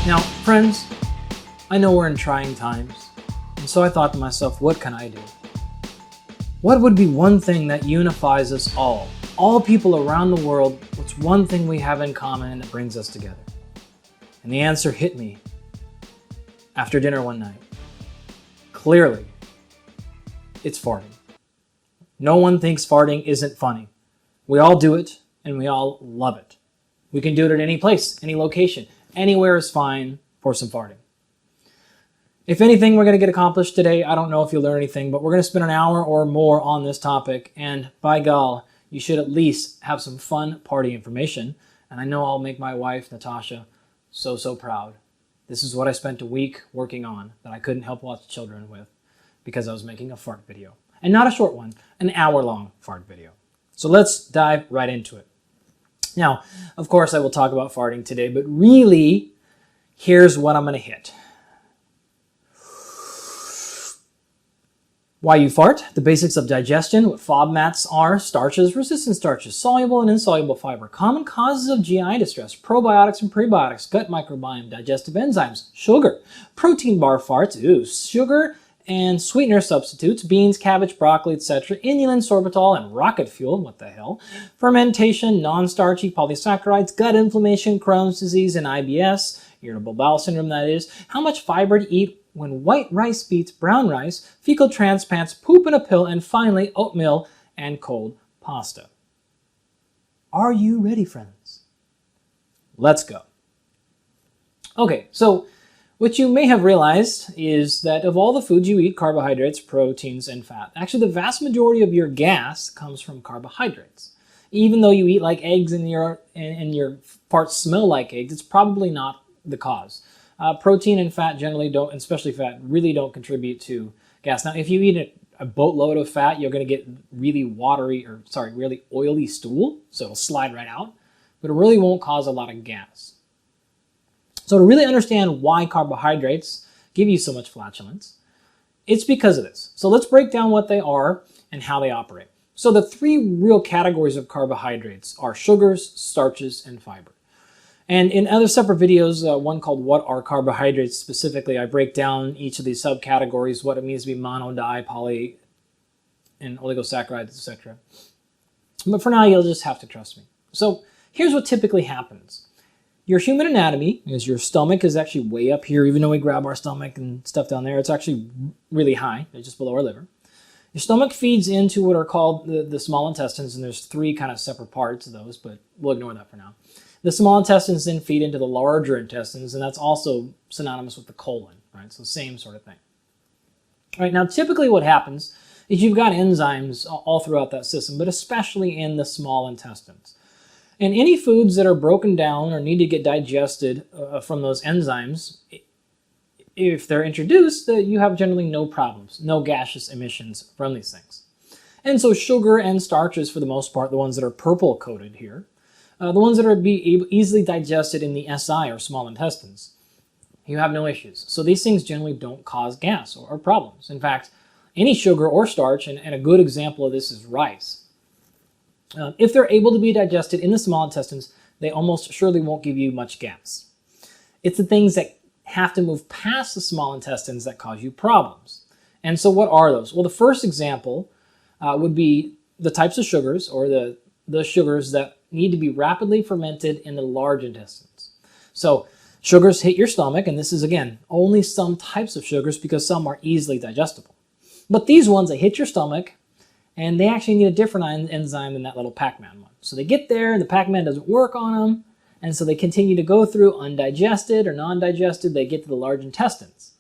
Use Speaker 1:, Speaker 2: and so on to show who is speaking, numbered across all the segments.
Speaker 1: Now, friends, I know we're in trying times, and so I thought to myself, what can I do? What would be one thing that unifies us all people around the world? What's one thing we have in common that brings us together? And the answer hit me after dinner one night. Clearly, it's farting. No one thinks farting isn't funny. We all do it, and we all love it. We can do it at any place, any location. Anywhere is fine for some farting. If anything we're going to get accomplished today, I don't know if you'll learn anything, but we're going to spend an hour or more on this topic, and by gall, you should at least have some fun party information, and I know I'll make my wife, Natasha, so proud. This is what I spent a week working on that I couldn't help watch children with because I was making a fart video. And not a short one, an hour-long fart video. So let's dive right into it. Now, of course, I will talk about farting today, but really, here's what I'm going to hit. Why you fart, the basics of digestion, what FODMAPs are, starches, resistant starches, soluble and insoluble fiber, common causes of GI distress, probiotics and prebiotics, gut microbiome, digestive enzymes, sugar, protein bar farts, sugar and sweetener substitutes, beans, cabbage, broccoli, etc., inulin sorbitol and rocket fuel, what the hell, fermentation, non-starchy polysaccharides, gut inflammation, Crohn's disease and IBS, irritable bowel syndrome that is, how much fiber to eat when white rice beats brown rice, fecal transplants, poop in a pill, and finally oatmeal and cold pasta. Are you ready, friends? Let's go. Okay, so what you may have realized is that of all the foods you eat, carbohydrates, proteins, and fat, actually the vast majority of your gas comes from carbohydrates. Even though you eat like eggs and your farts smell like eggs, it's probably not the cause. Protein and fat generally don't, especially fat, really don't contribute to gas. Now, if you eat a boatload of fat, you're going to get really really oily stool, so it'll slide right out, but it really won't cause a lot of gas. So to really understand why carbohydrates give you so much flatulence, it's because of this. So let's break down what they are and how they operate. So the three real categories of carbohydrates are sugars, starches, and fiber. And in other separate videos, one called What Are Carbohydrates specifically, I break down each of these subcategories, what it means to be mono, di, poly, and oligosaccharides, etc. But for now, you'll just have to trust me. So here's what typically happens. Your human anatomy is your stomach is actually way up here. Even though we grab our stomach and stuff down there, it's actually really high. It's just below our liver. Your stomach feeds into what are called the small intestines, and there's three kind of separate parts of those, but we'll ignore that for now. The small intestines then feed into the larger intestines, and that's also synonymous with the colon, right? So same sort of thing. All right, now typically what happens is you've got enzymes all throughout that system, but especially in the small intestines. And any foods that are broken down or need to get digested from those enzymes, if they're introduced, you have generally no problems, no gaseous emissions from these things. And so sugar and starches, for the most part, the ones that are purple coated here, the ones that are easily digested in the SI or small intestines, you have no issues. So these things generally don't cause gas or problems. In fact, any sugar or starch, and a good example of this is rice, if they're able to be digested in the small intestines, they almost surely won't give you much gas. It's the things that have to move past the small intestines that cause you problems. And so what are those? Well, the first example would be the types of sugars, or the sugars that need to be rapidly fermented in the large intestines. So sugars hit your stomach, and this is, again, only some types of sugars because some are easily digestible. But these ones, they hit your stomach, and they actually need a different enzyme than that little Pac-Man one. So they get there, and the Pac-Man doesn't work on them, and so they continue to go through undigested or non-digested. They get to the large intestines.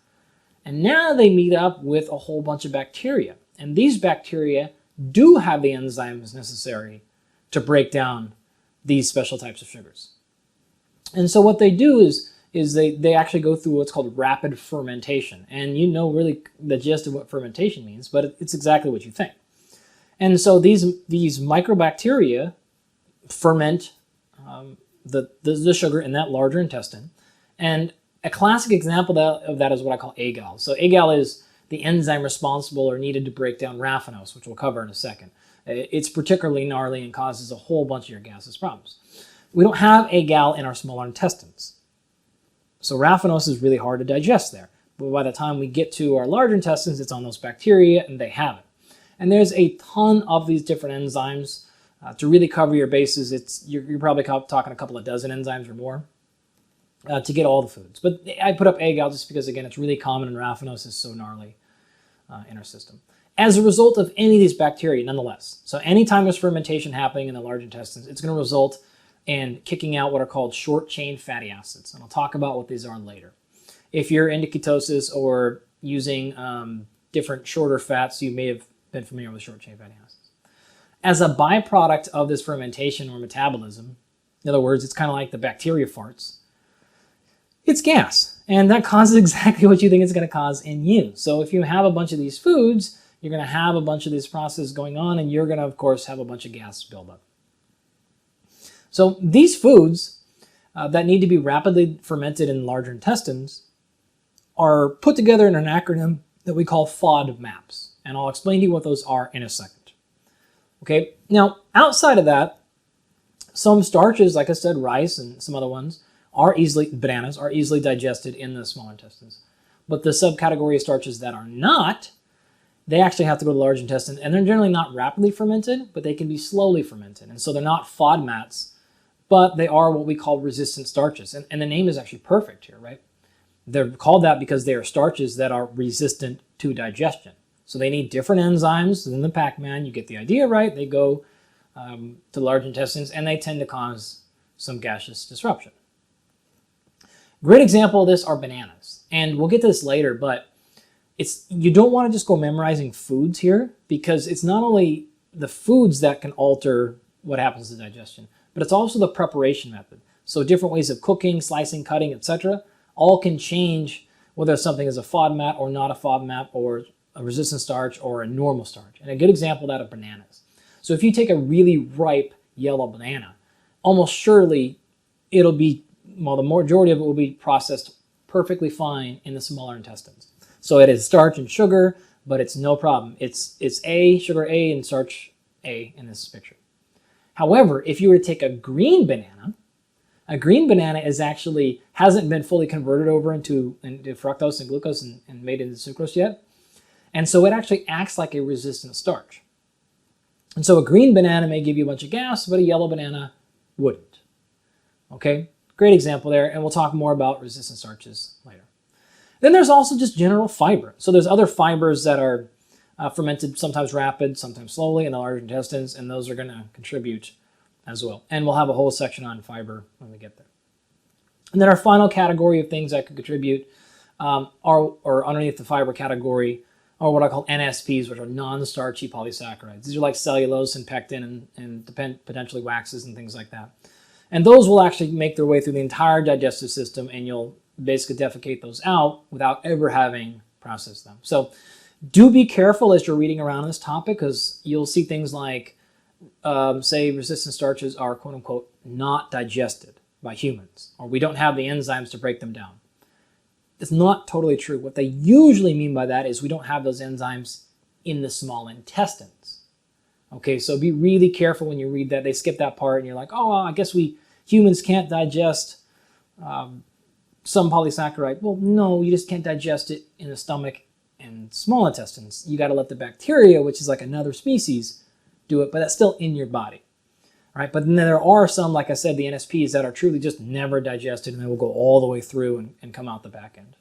Speaker 1: And now they meet up with a whole bunch of bacteria. And these bacteria do have the enzymes necessary to break down these special types of sugars. And so what they do is they actually go through what's called rapid fermentation. And you know really the gist of what fermentation means, but it's exactly what you think. And so these microbacteria ferment the sugar in that larger intestine. And a classic example of that is what I call agal. So agal is the enzyme responsible or needed to break down raffinose, which we'll cover in a second. It's particularly gnarly and causes a whole bunch of your gaseous problems. We don't have agal in our smaller intestines. So raffinose is really hard to digest there. But by the time we get to our larger intestines, it's on those bacteria and they have it. And there's a ton of these different enzymes. To really cover your bases, you're probably talking a couple of dozen enzymes or more to get all the foods. But I put up agal just because, again, it's really common and raffinose is so gnarly in our system. As a result of any of these bacteria, nonetheless. So anytime there's fermentation happening in the large intestines, it's going to result in kicking out what are called short-chain fatty acids. And I'll talk about what these are later. If you're into ketosis or using different shorter fats, you may have been familiar with short-chain fatty acids. As a byproduct of this fermentation or metabolism, in other words, it's kind of like the bacteria farts, it's gas. And that causes exactly what you think it's going to cause in you. So if you have a bunch of these foods, you're going to have a bunch of this process going on, and you're going to, of course, have a bunch of gas buildup. So these foods that need to be rapidly fermented in larger intestines are put together in an acronym that we call FODMAPs. And I'll explain to you what those are in a second. Okay, now outside of that, some starches, like I said, rice and some other ones, bananas are easily digested in the small intestines. But the subcategory of starches that are not, they actually have to go to the large intestine, and they're generally not rapidly fermented, but they can be slowly fermented. And so they're not FODMAPs, but they are what we call resistant starches. And the name is actually perfect here, right? They're called that because they are starches that are resistant to digestion. So they need different enzymes than the Pac-Man. You get the idea, right? They go to large intestines, and they tend to cause some gaseous disruption. Great example of this are bananas. And we'll get to this later, but you don't want to just go memorizing foods here, because it's not only the foods that can alter what happens to digestion, but it's also the preparation method. So different ways of cooking, slicing, cutting, etc., all can change whether something is a FODMAP or not a FODMAP, or a resistant starch or a normal starch. And a good example of that are bananas. So if you take a really ripe yellow banana, almost surely it'll be, well, the majority of it will be processed perfectly fine in the smaller intestines. So it is starch and sugar, but it's no problem. It's sugar A and starch A in this picture. However, if you were to take a green banana is actually hasn't been fully converted over into fructose and glucose and made into sucrose yet. And so it actually acts like a resistant starch. And so a green banana may give you a bunch of gas, but a yellow banana wouldn't. Okay, great example there, and we'll talk more about resistant starches later. Then there's also just general fiber. So there's other fibers that are fermented, sometimes rapid, sometimes slowly in the large intestines, and those are going to contribute as well. And we'll have a whole section on fiber when we get there. And then our final category of things that could contribute are underneath the fiber category, or what I call NSPs, which are non-starchy polysaccharides. These are like cellulose and pectin and potentially waxes and things like that. And those will actually make their way through the entire digestive system, and you'll basically defecate those out without ever having processed them. So do be careful as you're reading around this topic, because you'll see things like, say, resistant starches are quote-unquote not digested by humans, or we don't have the enzymes to break them down. It's not totally true. What they usually mean by that is we don't have those enzymes in the small intestines. Okay, so be really careful when you read that. They skip that part and you're like, oh, I guess humans can't digest some polysaccharide. Well, no, you just can't digest it in the stomach and small intestines. You got to let the bacteria, which is like another species, do it, but that's still in your body. All right, but then there are some, like I said, the NSPs that are truly just never digested, and they will go all the way through and come out the back end.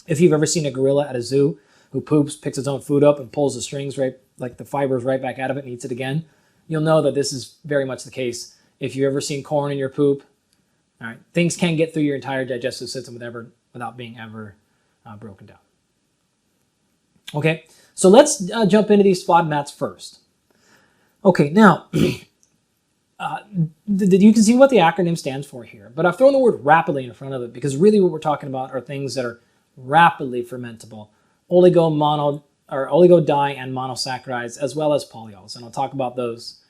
Speaker 1: If you've ever seen a gorilla at a zoo who poops, picks its own food up, and pulls the strings right, like the fibers right back out of it and eats it again, you'll know that this is very much the case. If you've ever seen corn in your poop, all right, things can get through your entire digestive system without being ever broken down. Okay, so let's jump into these FODMAPs first. Okay, now, you can see what the acronym stands for here, but I've thrown the word rapidly in front of it because really what we're talking about are things that are rapidly fermentable, oligo, di, and monosaccharides, as well as polyols, and I'll talk about those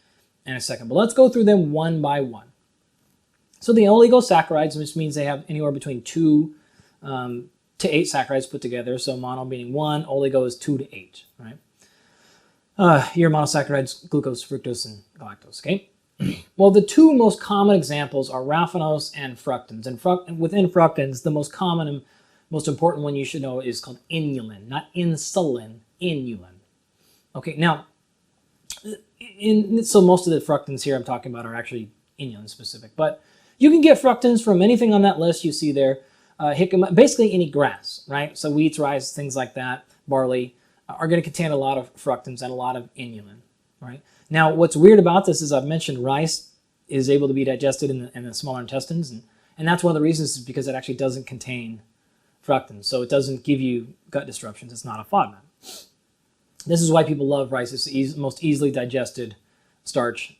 Speaker 1: in a second. But let's go through them one by one. So the oligosaccharides, which means they have anywhere between 2 to 8 saccharides put together, so mono meaning 1, oligo is 2 to 8, right? Your monosaccharides, glucose, fructose, and galactose, okay? Well, the two most common examples are raffinose and fructans. And within fructans, the most common and most important one you should know is called inulin, not insulin, inulin. Okay, now, so most of the fructans here I'm talking about are actually inulin specific, but you can get fructans from anything on that list you see there. Jicama, basically any grass, right? So wheats, rice, things like that, barley, are going to contain a lot of fructans and a lot of inulin, right? Now, what's weird about this is I've mentioned rice is able to be digested in the smaller intestines, and that's one of the reasons is because it actually doesn't contain fructans, so it doesn't give you gut disruptions. It's not a FODMAP. This is why people love rice. It's the most easily digested starch,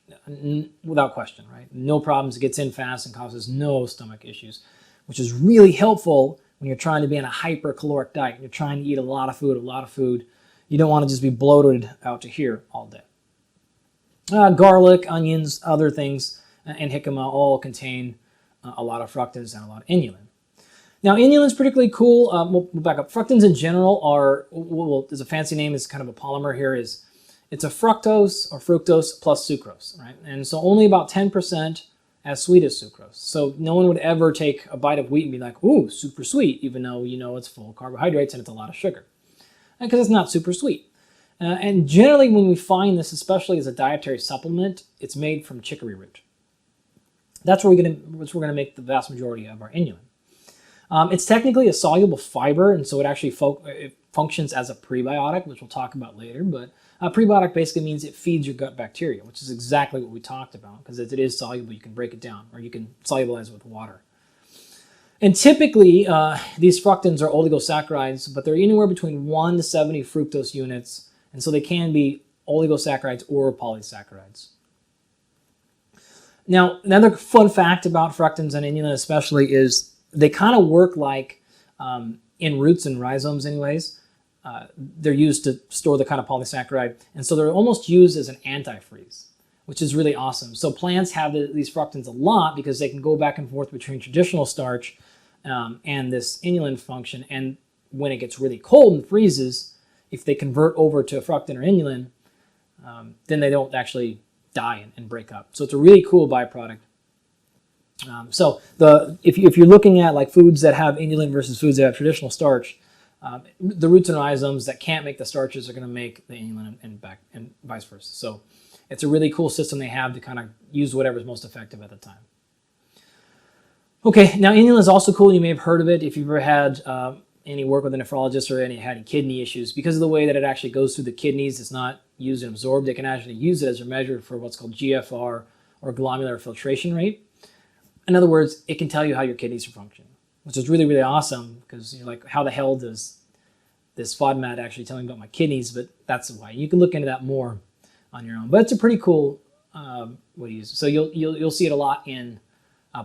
Speaker 1: without question, right? No problems. It gets in fast and causes no stomach issues, which is really helpful when you're trying to be on a hypercaloric diet. You're trying to eat a lot of food. You don't want to just be bloated out to here all day. Garlic, onions, other things, and jicama all contain a lot of fructans and a lot of inulin. Now, inulin is particularly cool. We'll back up. Fructans in general are, well, there's a fancy name, it's kind of a polymer here, it's a fructose or fructose plus sucrose, right? And so only about 10% as sweet as sucrose. So no one would ever take a bite of wheat and be like, ooh, super sweet, even though you know it's full of carbohydrates and it's a lot of sugar. Because it's not super sweet. And generally when we find this, especially as a dietary supplement, it's made from chicory root. That's where we're going to make the vast majority of our inulin. It's technically a soluble fiber, and so it actually it functions as a prebiotic, which we'll talk about later. But a prebiotic basically means it feeds your gut bacteria, which is exactly what we talked about, because it is soluble, you can break it down, or you can solubilize it with water. And typically, these fructans are oligosaccharides, but they're anywhere between 1 to 70 fructose units, and so they can be oligosaccharides or polysaccharides. Now, another fun fact about fructans and inulin especially is they kind of work like in roots and rhizomes anyways. They're used to store the kind of polysaccharide, and so they're almost used as an antifreeze, which is really awesome. So plants have these fructans a lot because they can go back and forth between traditional starch and this inulin function, and when it gets really cold and freezes, if they convert over to fructan or inulin, then they don't actually die and break up. So it's a really cool byproduct. So if you're looking at like foods that have inulin versus foods that have traditional starch, the roots and rhizomes that can't make the starches are going to make the inulin and vice versa. So it's a really cool system they have to kind of use whatever's most effective at the time. Okay, now inulin is also cool. You may have heard of it if you've ever had any work with a nephrologist or had any kidney issues. Because of the way that it actually goes through the kidneys, it's not used and absorbed. They can actually use it as a measure for what's called GFR, or glomerular filtration rate. In other words, it can tell you how your kidneys are functioning, which is really, really awesome, because you're like, how the hell does this FODMAP actually tell me about my kidneys? But that's why. You can look into that more on your own. But it's a pretty cool way to use it. So you'll see it a lot in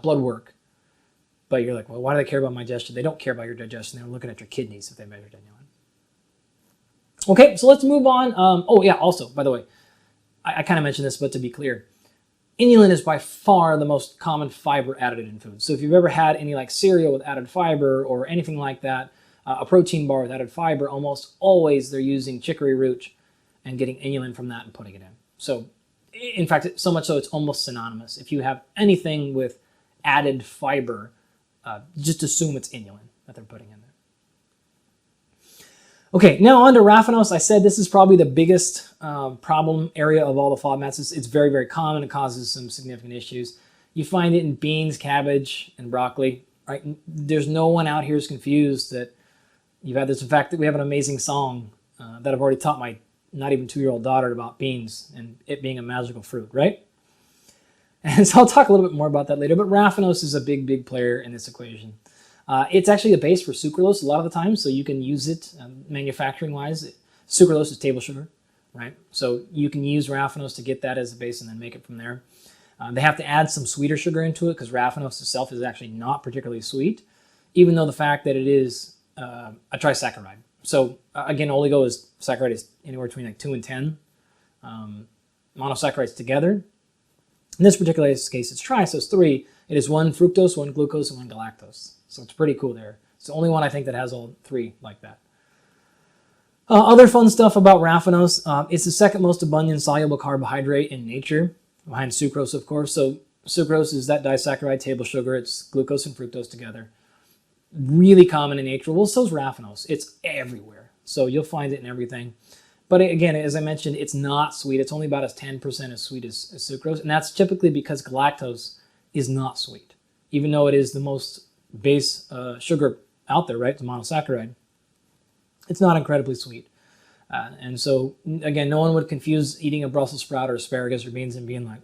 Speaker 1: blood work. But you're like, well, why do they care about my digestion? They don't care about your digestion. They're looking at your kidneys if they measured inulin. Okay, so let's move on. Oh yeah, also, by the way, I kind of mentioned this, but to be clear, inulin is by far the most common fiber added in food. So if you've ever had any like cereal with added fiber or anything like that, a protein bar with added fiber, almost always they're using chicory root and getting inulin from that and putting it in. So in fact, so much so it's almost synonymous. If you have anything with added fiber, just assume it's inulin that they're putting in there. Okay, now on to raffinose. I said this is probably the biggest problem area of all the FODMAPs. It's very, very common. It causes some significant issues. You find it in beans, cabbage, and broccoli. Right? There's no one out here who's confused that you've had this. In fact, that we have an amazing song that I've already taught my not even 2-year-old daughter about beans and it being a magical fruit, right? And so I'll talk a little bit more about that later, but raffinose is a big, big player in this equation. It's actually a base for sucralose a lot of the time, so you can use it manufacturing-wise. Sucralose is table sugar, right? So you can use raffinose to get that as a base and then make it from there. They have to add some sweeter sugar into it because raffinose itself is actually not particularly sweet, even though the fact that it is a trisaccharide. So again, oligo is saccharide is anywhere between like 2 and 10 monosaccharides together. In this particular case, it's tri, so it's 3. It is 1 fructose, 1 glucose, and 1 galactose. So it's pretty cool there. It's the only one I think that has all 3 like that. Other fun stuff about raffinose, it's the second most abundant soluble carbohydrate in nature. behind sucrose, of course. So sucrose is that disaccharide table sugar. It's glucose and fructose together. Really common in nature. Well, so is raffinose. It's everywhere. So you'll find it in everything. But again, as I mentioned, it's not sweet. It's only about as 10% as sweet as sucrose. And that's typically because galactose is not sweet, even though it is the most base sugar out there, right? The monosaccharide. It's not incredibly sweet. And so, again, no one would confuse eating a Brussels sprout or asparagus or beans and being like,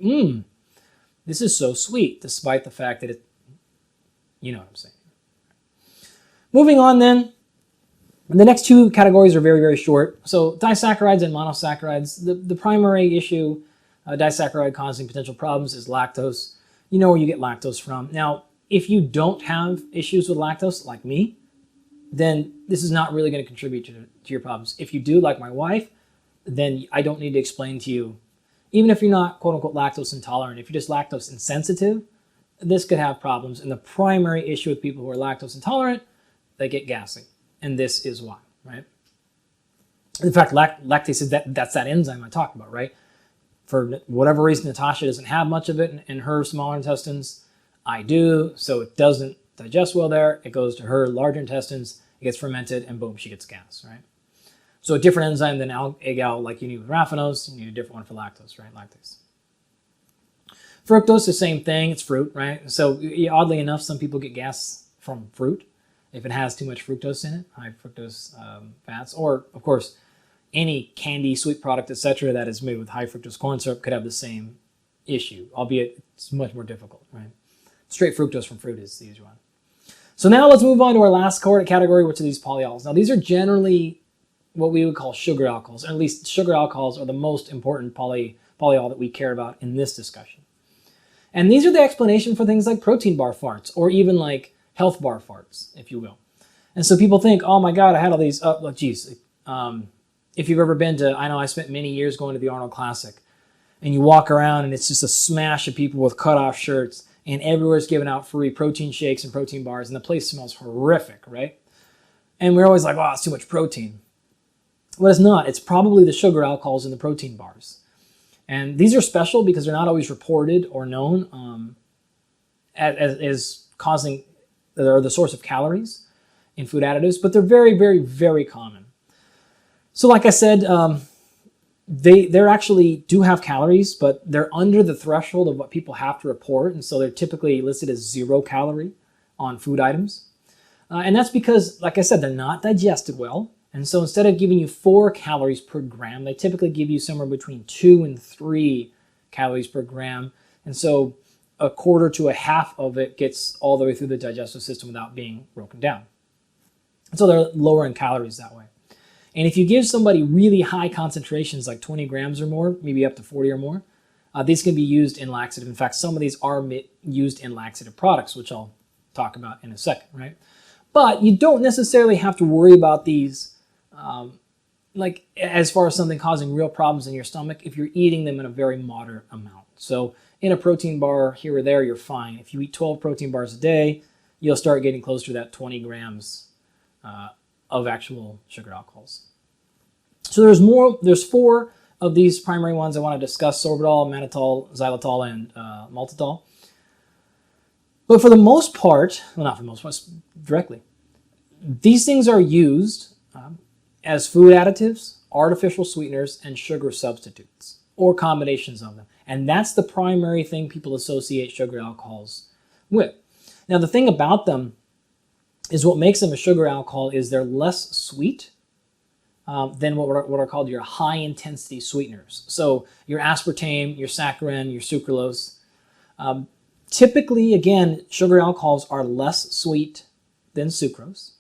Speaker 1: this is so sweet, despite the fact that it, you know what I'm saying. Moving on then, the next two categories are very, very short. So disaccharides and monosaccharides, the primary issue, disaccharide causing potential problems is lactose. You know where you get lactose from. Now, if you don't have issues with lactose, like me, then this is not really going to contribute to your problems. If you do, like my wife, then I don't need to explain to you, even if you're not quote-unquote lactose intolerant, if you're just lactose insensitive, this could have problems. And the primary issue with people who are lactose intolerant, they get gassy. And this is why, right? In fact, lactase is that's that enzyme I talked about, right? For whatever reason, Natasha doesn't have much of it in her smaller intestines. I do, so it doesn't digest well there. It goes to her larger intestines, it gets fermented, and boom, she gets gas, right? So a different enzyme than agal, like you need with raffinose, you need a different one for lactose, right? Lactase. Fructose, the same thing. It's fruit, right? So oddly enough, some people get gas from fruit if it has too much fructose in it, high fructose fats, or of course, any candy, sweet product, etc., that is made with high fructose corn syrup could have the same issue, albeit it's much more difficult, right? Straight fructose from fruit is the easy one. So now let's move on to our last category, which are these polyols. Now these are generally what we would call sugar alcohols, or at least sugar alcohols are the most important polyol that we care about in this discussion. And these are the explanation for things like protein bar farts, or even like health bar farts, if you will. And so people think, oh my God, I had all these, if you've ever been to, I know I spent many years going to the Arnold Classic, and you walk around and it's just a smash of people with cut off shirts, and everywhere's giving out free protein shakes and protein bars, and the place smells horrific, right? And we're always like, oh, it's too much protein. Well, it's not. It's probably the sugar alcohols in the protein bars. And these are special because they're not always reported or known as causing, they're the source of calories in food additives, but they're very, very, very common. So like I said, they actually do have calories, but they're under the threshold of what people have to report, and so they're typically listed as 0 calorie on food items. And that's because, like I said, they're not digested well, and so instead of giving you 4 calories per gram, they typically give you somewhere between 2 and 3 calories per gram, and so a quarter to a half of it gets all the way through the digestive system without being broken down. So they're lower in calories that way. And if you give somebody really high concentrations, like 20 grams or more, maybe up to 40 or more, these can be used in laxative. In fact, some of these are used in laxative products, which I'll talk about in a second, right? But you don't necessarily have to worry about these, like as far as something causing real problems in your stomach, if you're eating them in a very moderate amount. So in a protein bar here or there, you're fine. If you eat 12 protein bars a day, you'll start getting close to that 20 grams of actual sugar alcohols. So there's 4 of these primary ones I want to discuss: sorbitol, mannitol, xylitol, and maltitol. But for the most part, well, not for the most part, directly, these things are used as food additives, artificial sweeteners, and sugar substitutes, or combinations of them. And that's the primary thing people associate sugar alcohols with. Now, the thing about them is what makes them a sugar alcohol is they're less sweet than what are called your high-intensity sweeteners. So your aspartame, your saccharin, your sucralose. Typically, again, sugar alcohols are less sweet than sucrose,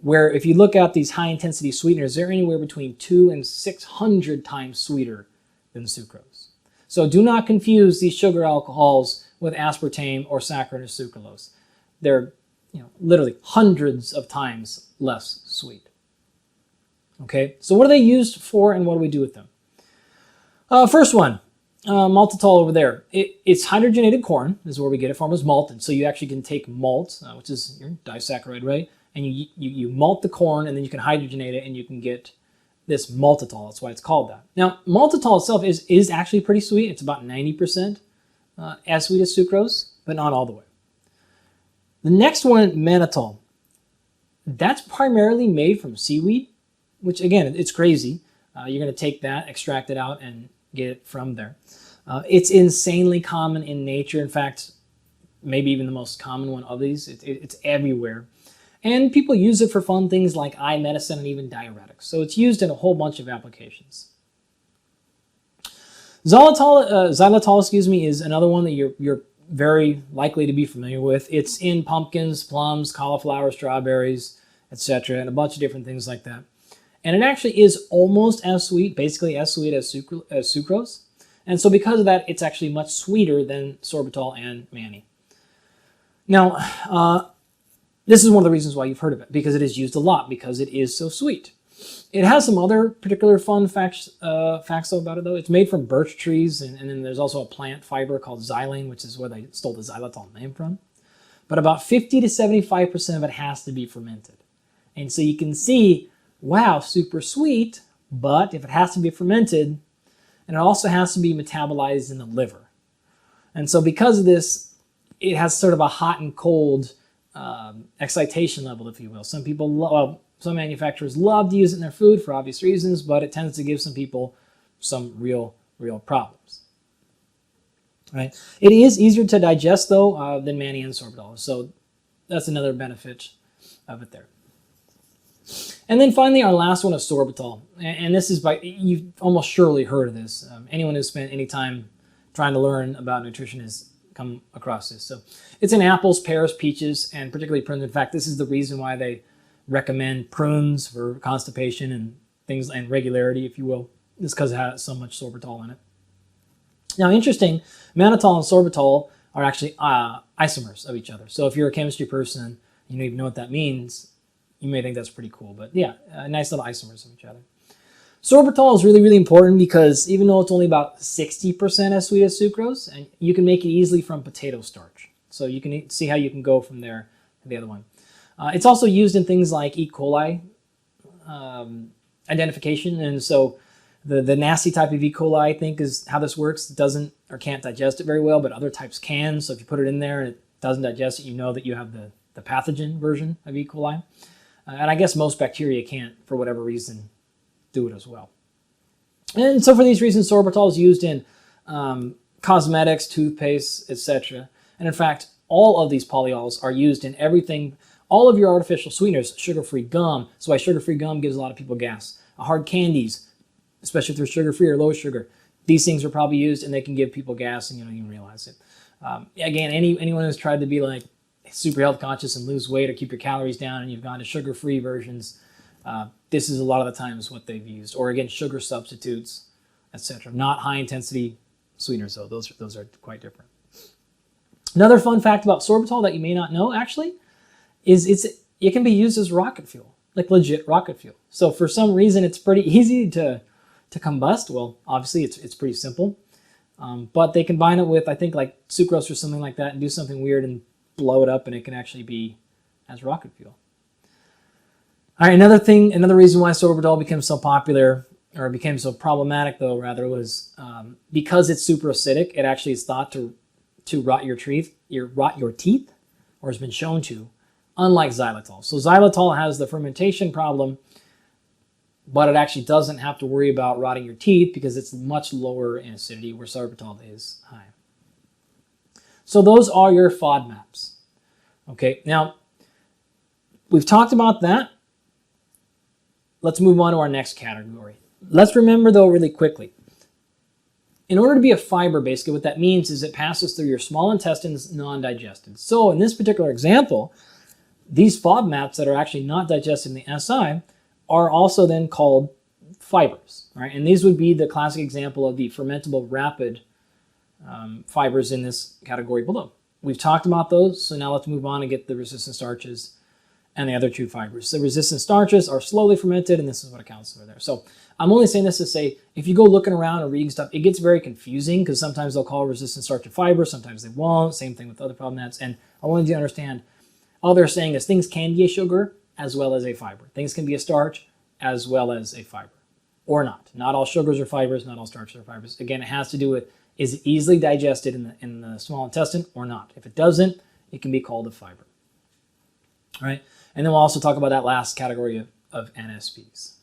Speaker 1: where if you look at these high-intensity sweeteners, they're anywhere between 200 and 600 times sweeter than sucrose. So do not confuse these sugar alcohols with aspartame or saccharin or sucralose. They're literally hundreds of times less sweet. Okay, so what are they used for and what do we do with them? First one, maltitol over there. It's hydrogenated corn, is where we get it from, is malted. So you actually can take malt, which is your disaccharide, right? And you malt the corn and then you can hydrogenate it and you can get this maltitol. That's why it's called that. Now, maltitol itself is actually pretty sweet. It's about 90% as sweet as sucrose, but not all the way. The next one, mannitol. That's primarily made from seaweed, which again, it's crazy. You're going to take that, extract it out, and get it from there. It's insanely common in nature. In fact, maybe even the most common one of these. It's everywhere. And people use it for fun things like eye medicine and even diuretics. So it's used in a whole bunch of applications. Xylitol, is another one that you're very likely to be familiar with. It's in pumpkins, plums, cauliflower, strawberries, etc., and a bunch of different things like that. And it actually is almost as sweet, basically as sweet as sucrose. And so because of that, it's actually much sweeter than sorbitol and manny. Now, this is one of the reasons why you've heard of it, because it is used a lot, because it is so sweet. It has some other particular fun facts about it, though. It's made from birch trees, and then there's also a plant fiber called xylene, which is where they stole the xylitol name from. But about 50 to 75% of it has to be fermented. And so you can see, wow, super sweet, but if it has to be fermented, and it also has to be metabolized in the liver. And so because of this, it has sort of a hot and cold excitation level, if you will. Some manufacturers love to use it in their food for obvious reasons, but it tends to give some people some real problems. Right? It is easier to digest, though, than manny and sorbitol. So that's another benefit of it there. And then finally, our last one is sorbitol. And this is you've almost surely heard of this. Anyone who's spent any time trying to learn about nutrition has come across this. So it's in apples, pears, peaches, and particularly prunes. In fact, this is the reason why they recommend prunes for constipation and things, and regularity, if you will. It's because it has so much sorbitol in it. Now, interesting, mannitol and sorbitol are actually isomers of each other. So if you're a chemistry person and you don't even know what that means, you may think that's pretty cool. But yeah, nice little isomers of each other. Sorbitol is really important because even though it's only about 60% as sweet as sucrose, and you can make it easily from potato starch. So you can see how you can go from there to the other one. It's also used in things like E. coli identification, and so the nasty type of E. coli, I think, is how this works. It doesn't or can't digest it very well, but other types can. So if you put it in there and it doesn't digest it, you know that you have the pathogen version of E. coli. And I guess most bacteria can't, for whatever reason, do it as well. And so for these reasons, sorbitol is used in cosmetics, toothpaste, etc. And in fact, all of these polyols are used in everything. All of your artificial sweeteners, sugar-free gum. That's why sugar-free gum gives a lot of people gas. Hard candies, especially if they're sugar-free or low sugar. These things are probably used and they can give people gas and you don't even realize it. Again, anyone who's tried to be like super health conscious and lose weight or keep your calories down and you've gone to sugar-free versions, this is a lot of the times what they've used. Or again, sugar substitutes, etc. Not high-intensity sweeteners, though. Those are quite different. Another fun fact about sorbitol that you may not know, actually, is it can be used as rocket fuel, like legit rocket fuel. So for some reason, it's pretty easy to combust. Well, obviously, it's pretty simple. But they combine it with, I think, like sucrose or something like that and do something weird and blow it up, and it can actually be as rocket fuel. All right, another reason why sorbitol became so popular, or became so problematic, though, rather, was because it's super acidic. It actually is thought to rot your teeth, or has been shown to, unlike xylitol. So xylitol has the fermentation problem, but it actually doesn't have to worry about rotting your teeth because it's much lower in acidity, where sorbitol is high. So those are your FODMAPs. Okay, now we've talked about that. Let's move on to our next category. Let's remember, though, really quickly. In order to be a fiber, basically what that means is it passes through your small intestines non-digested. So in this particular example, these FODMAPs that are actually not digested in the SI are also then called fibers. Right? And these would be the classic example of the fermentable rapid fibers in this category below. We've talked about those, so now let's move on and get the resistant starches and the other two fibers. The resistant starches are slowly fermented, and this is what accounts for there. So I'm only saying this to say, if you go looking around and reading stuff, it gets very confusing because sometimes they'll call resistant starch a fiber, sometimes they won't. Same thing with other FODMAPs. And I wanted you to understand, all they're saying is things can be a sugar as well as a fiber. Things can be a starch as well as a fiber. or not. Not all sugars are fibers, not all starches are fibers. Again, it has to do with, is it easily digested in the small intestine or not? If it doesn't, it can be called a fiber. All right, and then we'll also talk about that last category of NSPs.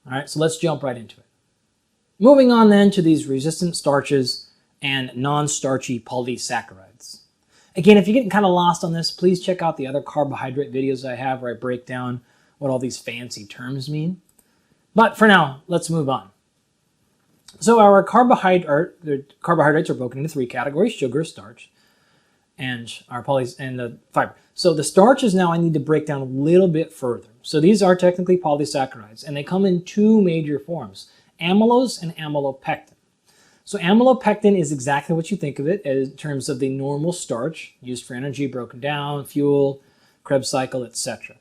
Speaker 1: All right, so let's jump right into it. Moving on then to these resistant starches and non-starchy polysaccharides. Again, if you're getting kind of lost on this, please check out the other carbohydrate videos I have where I break down what all these fancy terms mean. But for now, let's move on. So our carbohydrates are broken into three categories: sugar, starch, and the fiber. So the starches now I need to break down a little bit further. So these are technically polysaccharides, and they come in two major forms: amylose and amylopectin. So amylopectin is exactly what you think of it in terms of the normal starch used for energy, broken down, fuel, Krebs cycle, etc.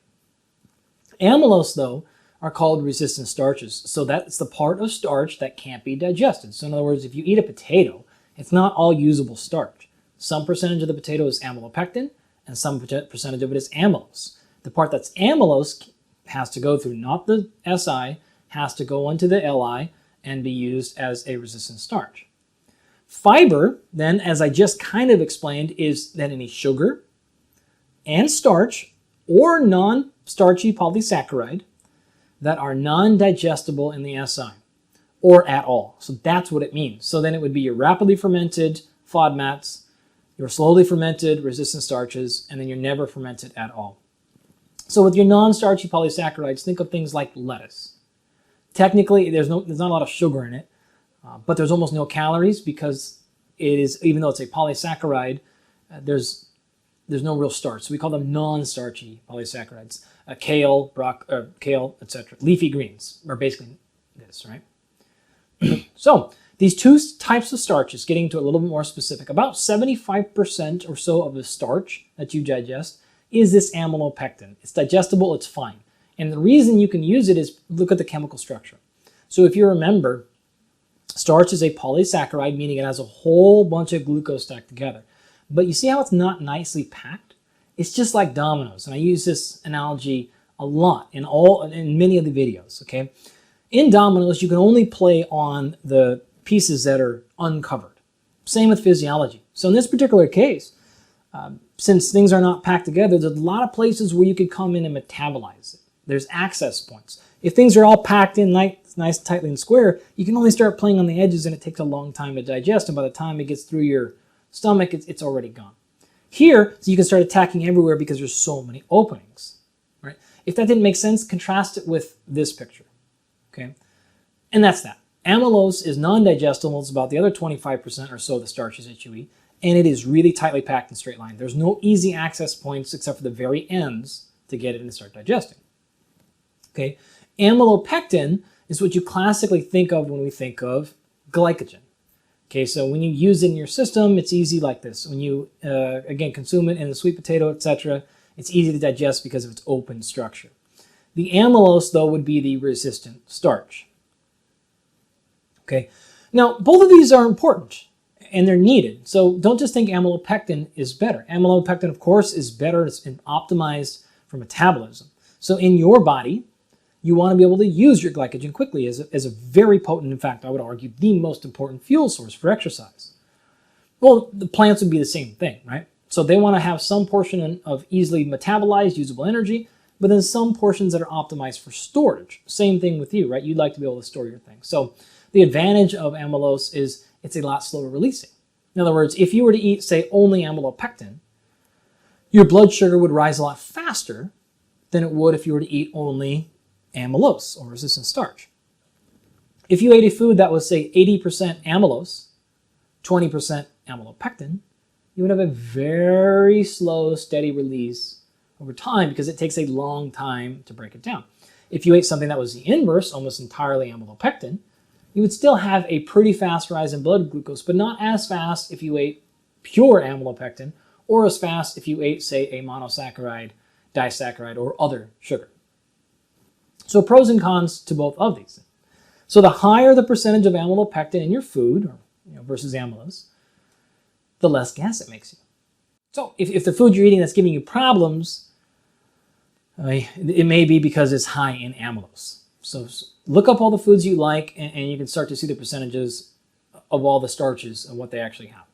Speaker 1: Amylose, though, are called resistant starches. So that's the part of starch that can't be digested. So in other words, if you eat a potato, it's not all usable starch. Some percentage of the potato is amylopectin, and some percentage of it is amylose. The part that's amylose has to go through, not the SI, has to go onto the LI and be used as a resistant starch. Fiber, then, as I just kind of explained, is then any sugar and starch or non-starchy polysaccharide that are non-digestible in the SI or at all. So that's what it means. So then it would be your rapidly fermented FODMAPs, your slowly fermented resistant starches, and then your never fermented at all. So with your non-starchy polysaccharides, think of things like lettuce. Technically, there's not a lot of sugar in it, but there's almost no calories because it is, even though it's a polysaccharide, there's no real starch. So we call them non-starchy polysaccharides. Kale, etc. Leafy greens are basically this, right? So these two types of starches, getting to a little bit more specific, about 75% or so of the starch that you digest is this amylopectin. It's digestible, it's fine. And the reason you can use it is look at the chemical structure. So if you remember, starch is a polysaccharide, meaning it has a whole bunch of glucose stacked together. But you see how it's not nicely packed? It's just like dominoes. And I use this analogy a lot in many of the videos, okay? In dominoes, you can only play on the pieces that are uncovered. Same with physiology. So in this particular case, since things are not packed together, there's a lot of places where you could come in and metabolize it. There's access points. If things are all packed in nice, tightly and square, you can only start playing on the edges and it takes a long time to digest, and by the time it gets through your stomach, it's already gone. Here, so you can start attacking everywhere because there's so many openings, right? If that didn't make sense, contrast it with this picture, okay? And that's that. Amylose is non-digestible. It's about the other 25% or so of the starches that you eat, and it is really tightly packed in straight line. There's no easy access points except for the very ends to get it and start digesting. Okay, amylopectin is what you classically think of when we think of glycogen. Okay, so when you use it in your system, it's easy like this. When you, again, consume it in a sweet potato, etc., it's easy to digest because of its open structure. The amylose, though, would be the resistant starch. Okay, now both of these are important and they're needed. So don't just think amylopectin is better. Amylopectin, of course, is better. It's optimized for metabolism. So in your body, you want to be able to use your glycogen quickly as a very potent, in fact, I would argue, the most important fuel source for exercise. Well, the plants would be the same thing, right? So they want to have some portion of easily metabolized, usable energy, but then some portions that are optimized for storage. Same thing with you, right? You'd like to be able to store your things. So the advantage of amylose is it's a lot slower releasing. In other words, if you were to eat, say, only amylopectin, your blood sugar would rise a lot faster than it would if you were to eat only amylose or resistant starch. If you ate a food that was, say, 80% amylose, 20% amylopectin, you would have a very slow, steady release over time because it takes a long time to break it down. If you ate something that was the inverse, almost entirely amylopectin, you would still have a pretty fast rise in blood glucose, but not as fast if you ate pure amylopectin or as fast if you ate, say, a monosaccharide, disaccharide, or other sugar. So pros and cons to both of these. So the higher the percentage of amylopectin in your food, versus amylose, the less gas it makes you. So if the food you're eating that's giving you problems, it may be because it's high in amylose. So look up all the foods you like, and you can start to see the percentages of all the starches and what they actually have.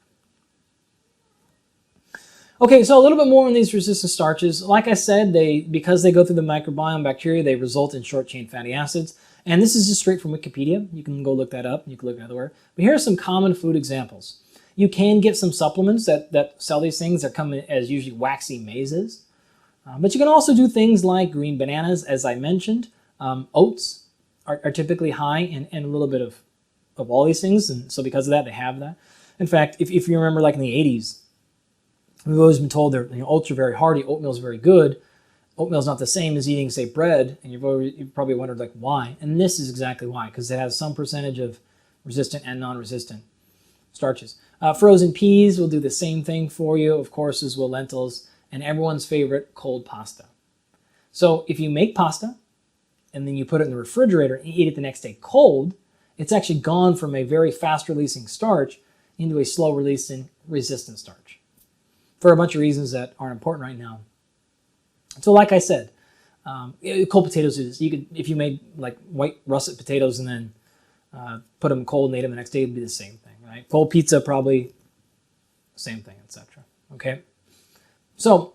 Speaker 1: Okay, so a little bit more on these resistant starches. Like I said, because they go through the microbiome bacteria, they result in short-chain fatty acids. And this is just straight from Wikipedia. You can go look that up. You can look elsewhere. But here are some common food examples. You can get some supplements that sell these things that come in as usually waxy mazes. But you can also do things like green bananas, as I mentioned. Oats are typically high in a little bit of all these things. And so because of that, they have that. In fact, if you remember like in the 80s, we've always been told that oats are very hearty, oatmeal is very good. Oatmeal is not the same as eating, say, bread, and you've probably wondered like why. And this is exactly why, because it has some percentage of resistant and non-resistant starches. Frozen peas will do the same thing for you, of course, as will lentils, and everyone's favorite, cold pasta. So if you make pasta and then you put it in the refrigerator and eat it the next day cold, it's actually gone from a very fast-releasing starch into a slow-releasing resistant starch for a bunch of reasons that aren't important right now. So like I said, cold potatoes if you made like white russet potatoes and then put them cold and ate them the next day, it'd be the same thing, right? Cold pizza, probably same thing, etc. Okay, so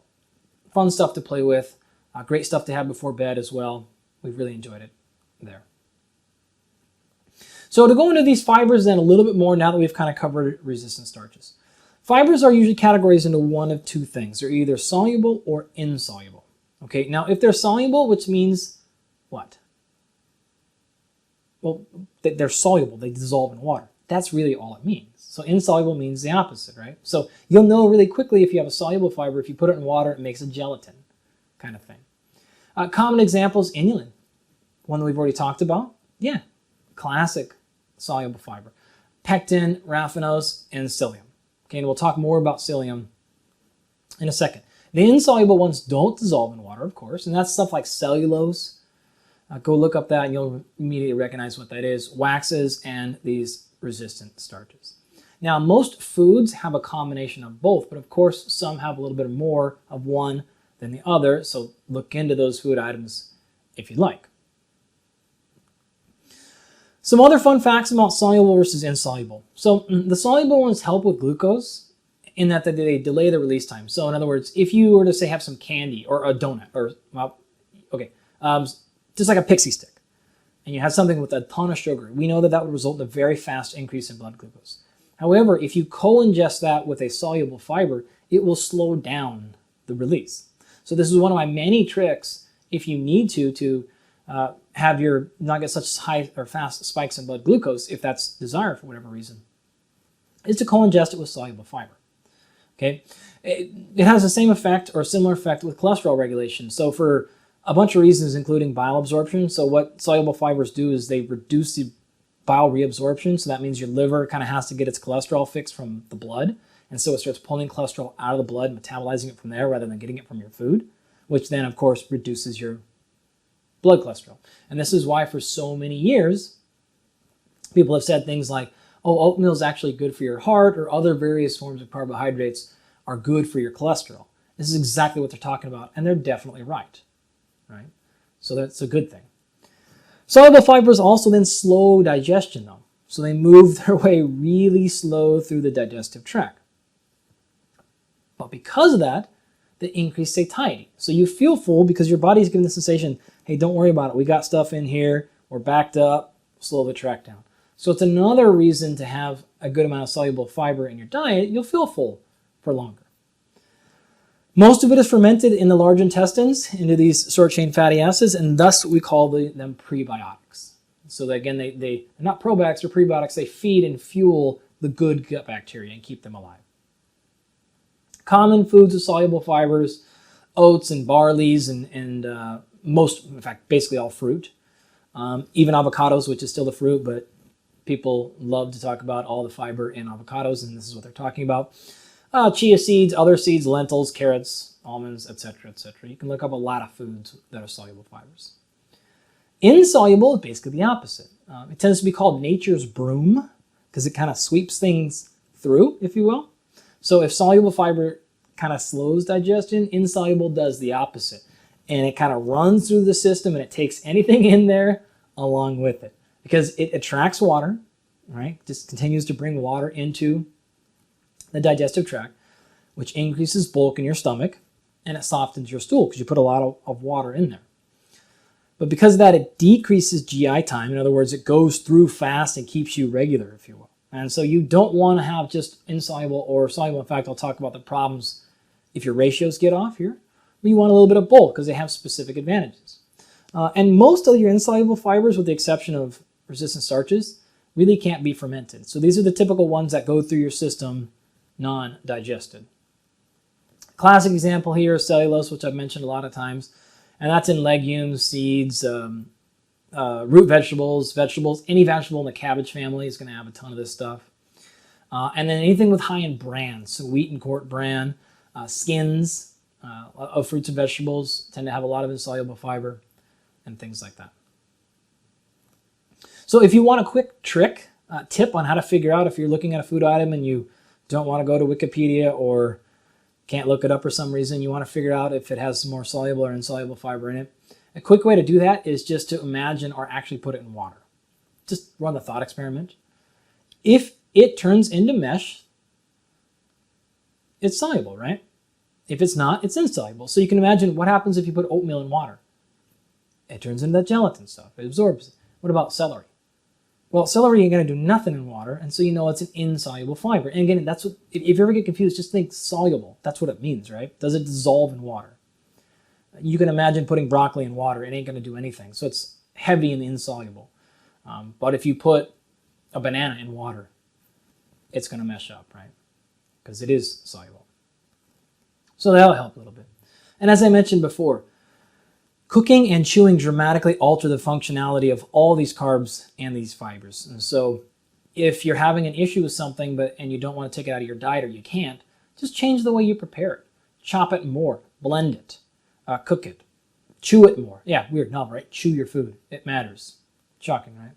Speaker 1: fun stuff to play with, great stuff to have before bed as well. We've really enjoyed it there. So to go into these fibers then a little bit more now that we've kind of covered resistant starches. Fibers are usually categorized into one of two things. They're either soluble or insoluble. Okay, now if they're soluble, which means what? Well, they're soluble, they dissolve in water. That's really all it means. So insoluble means the opposite, right? So you'll know really quickly if you have a soluble fiber, if you put it in water, it makes a gelatin kind of thing. Common examples, inulin, one that we've already talked about. Yeah, classic soluble fiber. Pectin, raffinose, and psyllium. Okay, and we'll talk more about psyllium in a second. The insoluble ones don't dissolve in water, of course, and that's stuff like cellulose. Go look up that and you'll immediately recognize what that is. Waxes and these resistant starches. Now, most foods have a combination of both, but of course, some have a little bit more of one than the other, so look into those food items if you'd like. Some other fun facts about soluble versus insoluble. So the soluble ones help with glucose in that they delay the release time. So in other words, if you were to say have some candy or a donut or, well, okay, just like a pixie stick, and you have something with a ton of sugar, we know that that would result in a very fast increase in blood glucose. However, if you co-ingest that with a soluble fiber, it will slow down the release. So this is one of my many tricks if you need to have your not get such high or fast spikes in blood glucose, if that's desired for whatever reason, is to co-ingest it with soluble fiber. Okay, it has the same effect or similar effect with cholesterol regulation. So for a bunch of reasons, including bile absorption. So what soluble fibers do is they reduce the bile reabsorption. So that means your liver kind of has to get its cholesterol fix from the blood. And so it starts pulling cholesterol out of the blood, metabolizing it from there rather than getting it from your food, which then, of course, reduces your blood cholesterol. And this is why for so many years, people have said things like, oh, oatmeal is actually good for your heart, or other various forms of carbohydrates are good for your cholesterol. This is exactly what they're talking about, and they're definitely right. So that's a good thing. Soluble fibers also then slow digestion, though. So they move their way really slow through the digestive tract. But because of that, they increase satiety. So you feel full because your body's giving the sensation, hey, don't worry about it. We got stuff in here. We're backed up. Slow the tract down. So it's another reason to have a good amount of soluble fiber in your diet. You'll feel full for longer. Most of it is fermented in the large intestines into these short-chain fatty acids, and thus we call them prebiotics. So that, again, they're not probiotics or prebiotics. They feed and fuel the good gut bacteria and keep them alive. Common foods with soluble fibers, oats and barleys, and most, in fact, basically all fruit. Even avocados, which is still the fruit, but people love to talk about all the fiber in avocados, and this is what they're talking about. Chia seeds, other seeds, lentils, carrots, almonds, etc., etc. You can look up a lot of foods that are soluble fibers. Insoluble is basically the opposite. It tends to be called nature's broom because it kind of sweeps things through, if you will. So if soluble fiber kind of slows digestion, insoluble does the opposite. And it kind of runs through the system and it takes anything in there along with it because it attracts water, right? Just continues to bring water into the digestive tract, which increases bulk in your stomach, and it softens your stool because you put a lot of water in there. But because of that, it decreases GI time. In other words, it goes through fast and keeps you regular, if you will. And so you don't want to have just insoluble or soluble. In fact, I'll talk about the problems if your ratios get off here. But you want a little bit of both because they have specific advantages. And most of your insoluble fibers, with the exception of resistant starches, really can't be fermented. So these are the typical ones that go through your system non-digested. Classic example here is cellulose, which I've mentioned a lot of times. And that's in legumes, seeds, root vegetables, any vegetable in the cabbage family is going to have a ton of this stuff. And then anything with high in bran, so wheat and quart bran, skins of fruits and vegetables tend to have a lot of insoluble fiber and things like that. So if you want a quick tip on how to figure out if you're looking at a food item and you don't want to go to Wikipedia or can't look it up for some reason, you want to figure out if it has some more soluble or insoluble fiber in it. A quick way to do that is just to imagine or actually put it in water. Just run the thought experiment. If it turns into mesh, it's soluble, right? If it's not, it's insoluble. So you can imagine what happens if you put oatmeal in water. It turns into that gelatin stuff. It absorbs it. What about celery? Well, celery ain't going to do nothing in water, and so you know it's an insoluble fiber. And again, that's what, if you ever get confused, just think soluble. That's what it means, right? Does it dissolve in water? You can imagine putting broccoli in water. It ain't going to do anything. So it's heavy and insoluble. But if you put a banana in water, it's going to mesh up, right? Because it is soluble. So that'll help a little bit. And as I mentioned before, cooking and chewing dramatically alter the functionality of all these carbs and these fibers. And so if you're having an issue with something and you don't want to take it out of your diet or you can't, just change the way you prepare it. Chop it more, blend it, cook it, chew it more. Yeah, weird, no, right? Chew your food. It matters. Shocking, right?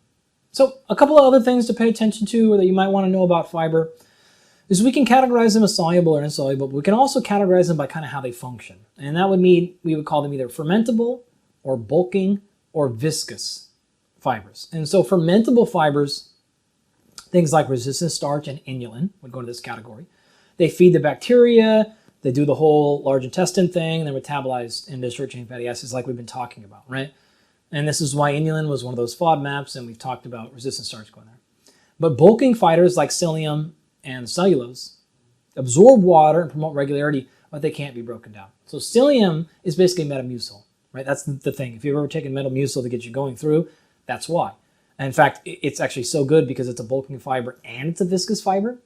Speaker 1: So a couple of other things to pay attention to or that you might want to know about fiber is we can categorize them as soluble or insoluble, but we can also categorize them by kind of how they function. And that would mean we would call them either fermentable or bulking or viscous fibers. And so fermentable fibers, things like resistant starch and inulin would go into this category. They feed the bacteria, they do the whole large intestine thing, and they're metabolized into short-chain fatty acids like we've been talking about, right? And this is why inulin was one of those FODMAPs, and we've talked about resistant starch going there. But bulking fibers like psyllium and cellulose absorb water and promote regularity, but they can't be broken down. So psyllium is basically Metamucil, right? That's the thing. If you've ever taken Metamucil to get you going through, that's why. And in fact, it's actually so good because it's a bulking fiber and it's a viscous fiber.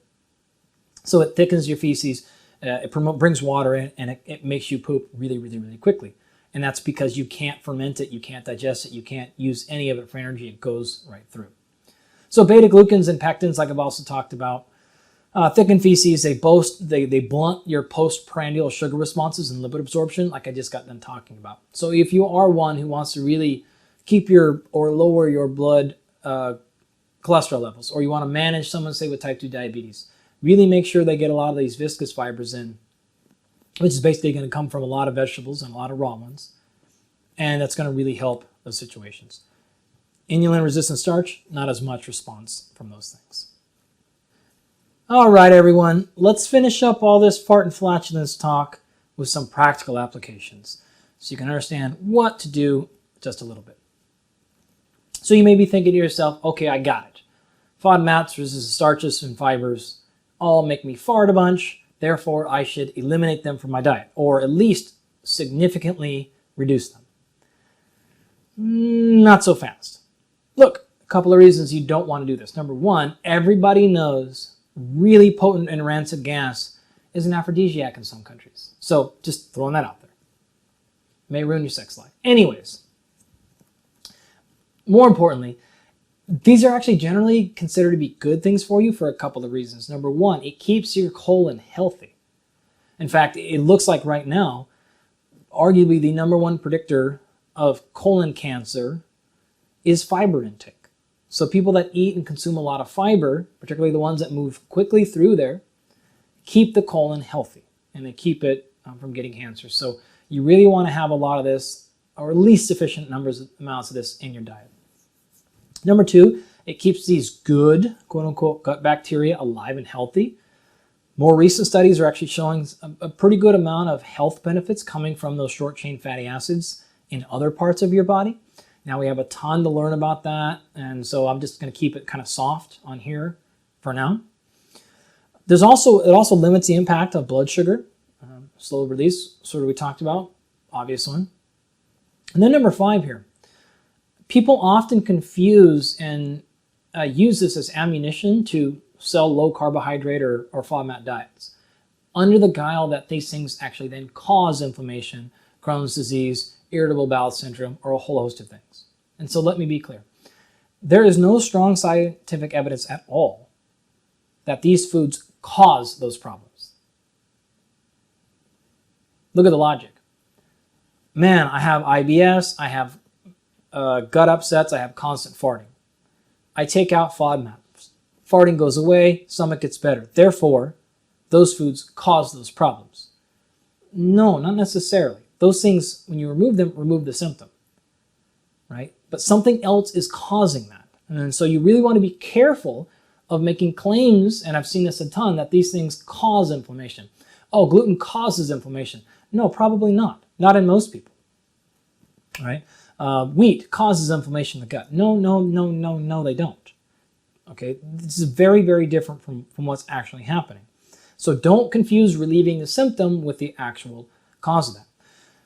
Speaker 1: So it thickens your feces, it brings water in, and it makes you poop really, really, really quickly. And that's because you can't ferment it, you can't digest it, you can't use any of it for energy. It goes right through. So beta-glucans and pectins, like I've also talked about, thicken feces, they blunt your postprandial sugar responses and lipid absorption, like I just got done talking about. So if you are one who wants to really keep or lower your blood cholesterol levels, or you want to manage someone, say, with type 2 diabetes, really make sure they get a lot of these viscous fibers in, which is basically going to come from a lot of vegetables and a lot of raw ones. And that's going to really help those situations. Inulin-resistant starch, not as much response from those things. All right, everyone, let's finish up all this fart and flatulence talk with some practical applications so you can understand what to do just a little bit. So you may be thinking to yourself, okay, I got it. FODMAPs, resistant starches, and fibers all make me fart a bunch, therefore I should eliminate them from my diet, or at least significantly reduce them. Not so fast. Look, a couple of reasons you don't want to do this. Number one, everybody knows really potent and rancid gas is an aphrodisiac in some countries. So just throwing that out there. May ruin your sex life. Anyways, more importantly, these are actually generally considered to be good things for you for a couple of reasons. Number one, it keeps your colon healthy. In fact, it looks like right now, arguably the number one predictor of colon cancer is fiber intake. So people that eat and consume a lot of fiber, particularly the ones that move quickly through there, keep the colon healthy and they keep it from getting cancer. So you really want to have a lot of this, or at least sufficient amounts of this in your diet. Number two, it keeps these good, quote unquote, gut bacteria alive and healthy. More recent studies are actually showing a pretty good amount of health benefits coming from those short chain fatty acids in other parts of your body. Now we have a ton to learn about that, and so I'm just going to keep it kind of soft on here for now. It also limits the impact of blood sugar, slow release, sort of we talked about, obvious one. And then number five here, people often confuse and use this as ammunition to sell low carbohydrate or FODMAP diets under the guile that these things actually then cause inflammation, Crohn's disease, irritable bowel syndrome, or a whole host of things. And so let me be clear. There is no strong scientific evidence at all that these foods cause those problems. Look at the logic. Man, I have IBS, I have gut upsets, I have constant farting. I take out FODMAPs. Farting goes away, stomach gets better. Therefore, those foods cause those problems. No, not necessarily. Those things, when you remove them, remove the symptom, right? But something else is causing that. And so you really want to be careful of making claims, and I've seen this a ton, that these things cause inflammation. Oh, gluten causes inflammation. No, probably not. Not in most people, right? Wheat causes inflammation in the gut. No, they don't. Okay, this is very, very different from what's actually happening. So don't confuse relieving the symptom with the actual cause of that.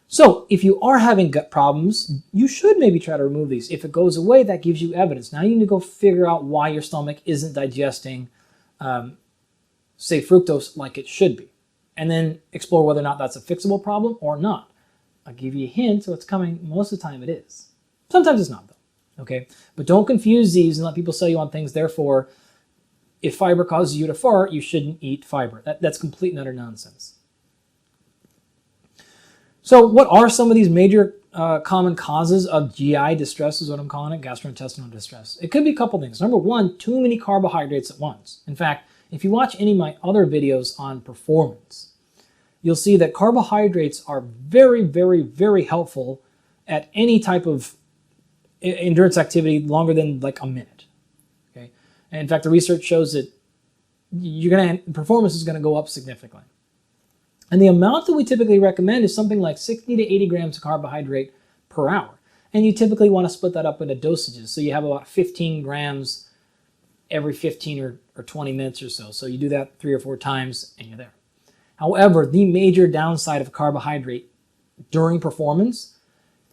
Speaker 1: So if you are having gut problems, you should maybe try to remove these. If it goes away, that gives you evidence. Now you need to go figure out why your stomach isn't digesting, say, fructose like it should be. And then explore whether or not that's a fixable problem or not. I'll give you a hint, so it's coming. Most of the time it is. Sometimes it's not, though. Okay, but don't confuse these and let people sell you on things. Therefore, if fiber causes you to fart, you shouldn't eat fiber. That's complete and utter nonsense. So what are some of these major common causes of GI distress, is what I'm calling it, gastrointestinal distress? It could be a couple things. Number one, too many carbohydrates at once. In fact, if you watch any of my other videos on performance, you'll see that carbohydrates are very, very, very helpful at any type of endurance activity longer than like a minute. Okay, and in fact, the research shows that performance is going to go up significantly. And the amount that we typically recommend is something like 60 to 80 grams of carbohydrate per hour. And you typically want to split that up into dosages. So you have about 15 grams every 15 or 20 minutes or so. So you do that 3 or 4 times and you're there. However, the major downside of carbohydrate during performance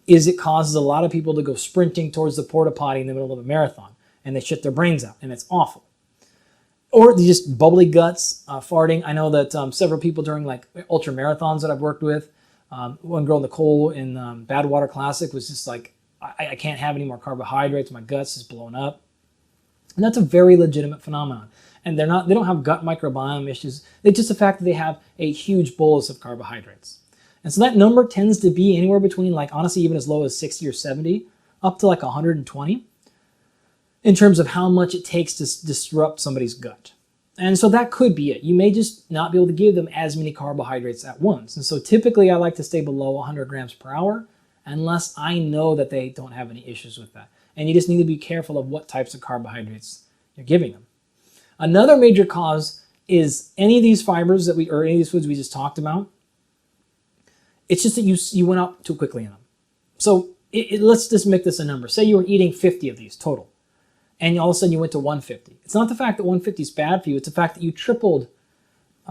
Speaker 1: is it causes a lot of people to go sprinting towards the porta potty in the middle of a marathon, and they shit their brains out, and it's awful. Or they just bubbly guts, farting. I know that several people during like ultra marathons that I've worked with, one girl, Nicole, in Badwater Classic was just like, I can't have any more carbohydrates, my guts is blowing up. And that's a very legitimate phenomenon. And they don't have gut microbiome issues. It's just the fact that they have a huge bolus of carbohydrates. And so that number tends to be anywhere between, like, honestly, even as low as 60 or 70, up to like 120 in terms of how much it takes to disrupt somebody's gut. And so that could be it. You may just not be able to give them as many carbohydrates at once. And so typically I like to stay below 100 grams per hour unless I know that they don't have any issues with that. And you just need to be careful of what types of carbohydrates you're giving them. Another major cause is any of these fibers or any of these foods we just talked about. It's just that you went up too quickly in them. So let's just make this a number. Say you were eating 50 of these total, and all of a sudden you went to 150. It's not the fact that 150 is bad for you. It's the fact that you tripled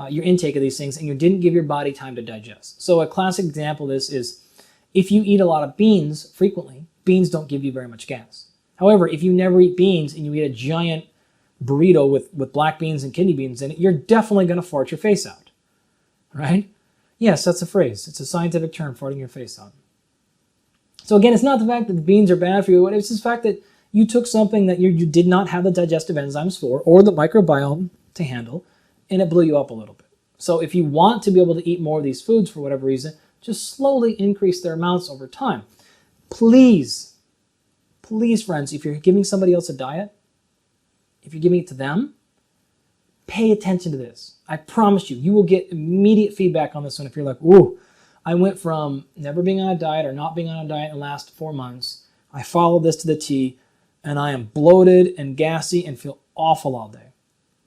Speaker 1: your intake of these things and you didn't give your body time to digest. So a classic example of this is if you eat a lot of beans frequently, beans don't give you very much gas. However, if you never eat beans and you eat a giant burrito with black beans and kidney beans in it, you're definitely going to fart your face out, right? Yes, that's a phrase. It's a scientific term, farting your face out. So again, it's not the fact that the beans are bad for you. It's the fact that you took something that you did not have the digestive enzymes for or the microbiome to handle, and it blew you up a little bit. So if you want to be able to eat more of these foods for whatever reason, just slowly increase their amounts over time. Please, friends, if you're giving somebody else a diet, if you're giving it to them, pay attention to this. I promise you, you will get immediate feedback on this one if you're like, ooh, I went from never being on a diet or not being on a diet in the last 4 months. I followed this to the T. and I am bloated and gassy and feel awful all day.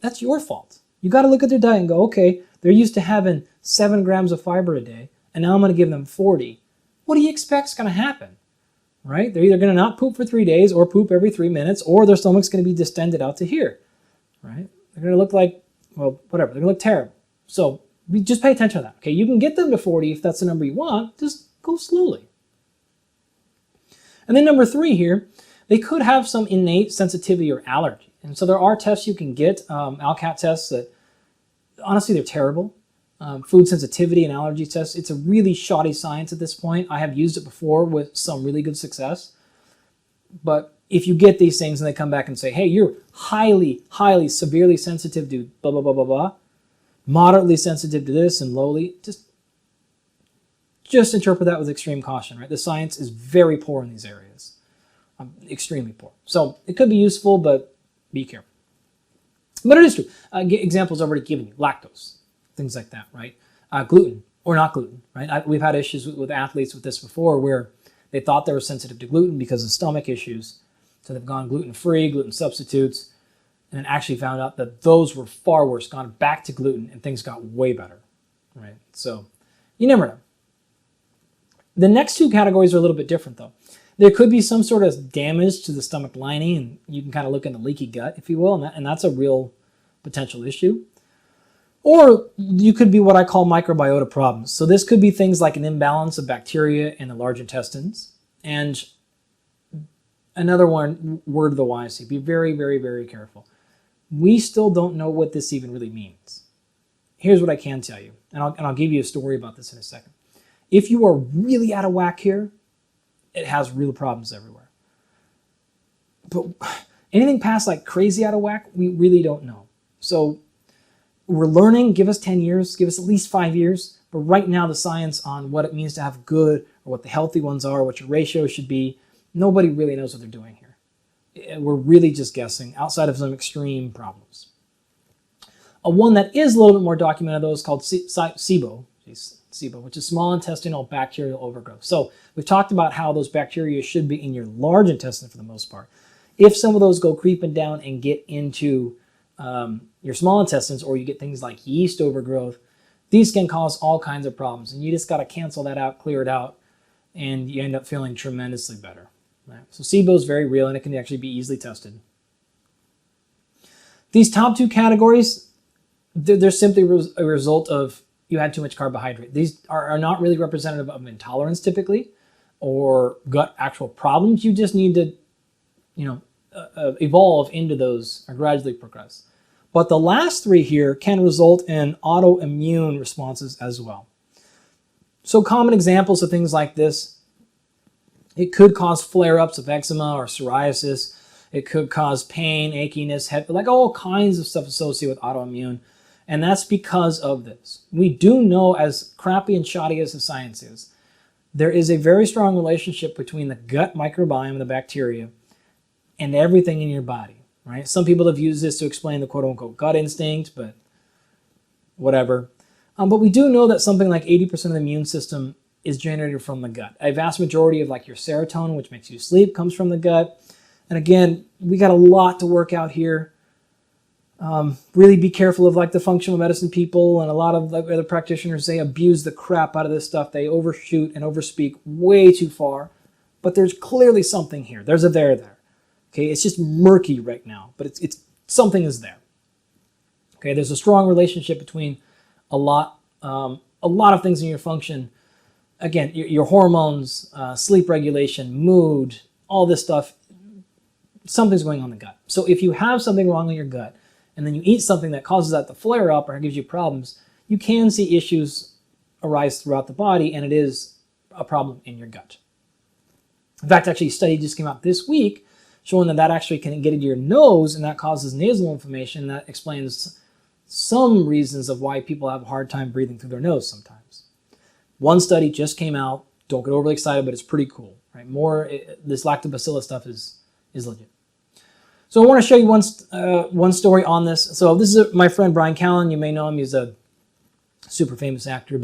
Speaker 1: That's your fault. You got to look at their diet and go, okay, they're used to having 7 grams of fiber a day, and now I'm going to give them 40. What do you expect is going to happen? Right? They're either going to not poop for 3 days or poop every 3 minutes, or their stomach's going to be distended out to here. Right? They're going to look like, well, whatever. They're going to look terrible. So just pay attention to that. Okay, you can get them to 40 if that's the number you want. Just go slowly. And then number 3 here, they could have some innate sensitivity or allergy. And so there are tests you can get, ALCAT tests that, honestly, they're terrible. Food sensitivity and allergy tests, it's a really shoddy science at this point. I have used it before with some really good success. But if you get these things and they come back and say, hey, you're highly, highly, severely sensitive to blah, blah, blah, blah, blah, moderately sensitive to this and lowly, just interpret that with extreme caution, right? The science is very poor in these areas, extremely poor. So it could be useful, but be careful. But it is true. Examples already given you, lactose, things like that, right? Gluten or not gluten, right? We've had issues with athletes with this before where they thought they were sensitive to gluten because of stomach issues. So they've gone gluten-free, gluten substitutes, and then actually found out that those were far worse, gone back to gluten, and things got way better, right? So you never know. The next 2 categories are a little bit different, though. There could be some sort of damage to the stomach lining, and you can kind of look in the leaky gut, if you will, and that's a real potential issue. Or you could be what I call microbiota problems. So this could be things like an imbalance of bacteria in the large intestines. And another one, word of the wise here, be very, very, very careful. We still don't know what this even really means. Here's what I can tell you, and I'll give you a story about this in a second. If you are really out of whack here, it has real problems everywhere. But anything past like crazy out of whack, we really don't know. So we're learning, give us 10 years, give us at least 5 years. But right now the science on what it means to have good or what the healthy ones are, what your ratio should be, nobody really knows what they're doing here. We're really just guessing outside of some extreme problems. One that is a little bit more documented though is called SIBO. SIBO, which is small intestinal bacterial overgrowth. So we've talked about how those bacteria should be in your large intestine for the most part. If some of those go creeping down and get into your small intestines, or you get things like yeast overgrowth, these can cause all kinds of problems. And you just got to cancel that out, clear it out, and you end up feeling tremendously better. Right? So SIBO is very real, and it can actually be easily tested. These top 2 categories, they're simply a result of you had too much carbohydrate. These are not really representative of intolerance typically, or gut actual problems. You just need to, evolve into those or gradually progress. But the last 3 here can result in autoimmune responses as well. So common examples of things like this, it could cause flare-ups of eczema or psoriasis. It could cause pain, achiness, head, like all kinds of stuff associated with autoimmune. And that's because of this. We do know, as crappy and shoddy as the science is, there is a very strong relationship between the gut microbiome, the bacteria, and everything in your body, right? Some people have used this to explain the quote-unquote gut instinct, but whatever. But we do know that something like 80% of the immune system is generated from the gut. A vast majority of like your serotonin, which makes you sleep, comes from the gut. And again, we got a lot to work out here. Really be careful of like the functional medicine people and a lot of like other practitioners. They abuse the crap out of this stuff. They overshoot and overspeak way too far. But there's clearly something here. There's a there. Okay, it's just murky right now, but it's something is there. Okay, there's a strong relationship between a lot of things in your function. Again, your hormones, sleep regulation, mood, all this stuff. Something's going on in the gut. So if you have something wrong in your gut, and then you eat something that causes that to flare up or gives you problems, you can see issues arise throughout the body, and it is a problem in your gut. In fact, actually, a study just came out this week showing that actually can get into your nose, and that causes nasal inflammation. That explains some reasons of why people have a hard time breathing through their nose sometimes. One study just came out. Don't get overly excited, but it's pretty cool. Right? This lactobacillus stuff is legit. So I want to show you one story on this. So this is my friend Brian Callen. You may know him. He's a super famous actor.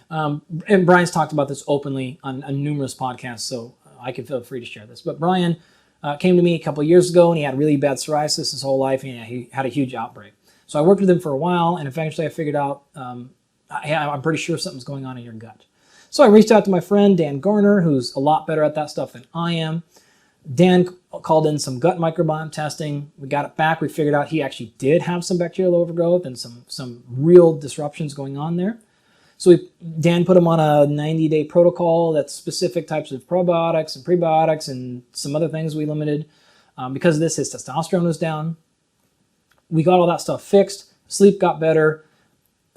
Speaker 1: And Brian's talked about this openly on numerous podcasts, so I can feel free to share this. But Brian came to me a couple of years ago, and he had really bad psoriasis his whole life, and he had a huge outbreak. So I worked with him for a while, and eventually I figured out, I'm pretty sure something's going on in your gut. So I reached out to my friend, Dan Garner, who's a lot better at that stuff than I am. Dan called in some gut microbiome testing. We got it back. We figured out he actually did have some bacterial overgrowth and some real disruptions going on there. So Dan put him on a 90-day protocol that's specific types of probiotics and prebiotics and some other things we limited. Because of this, his testosterone was down. We got all that stuff fixed. Sleep got better.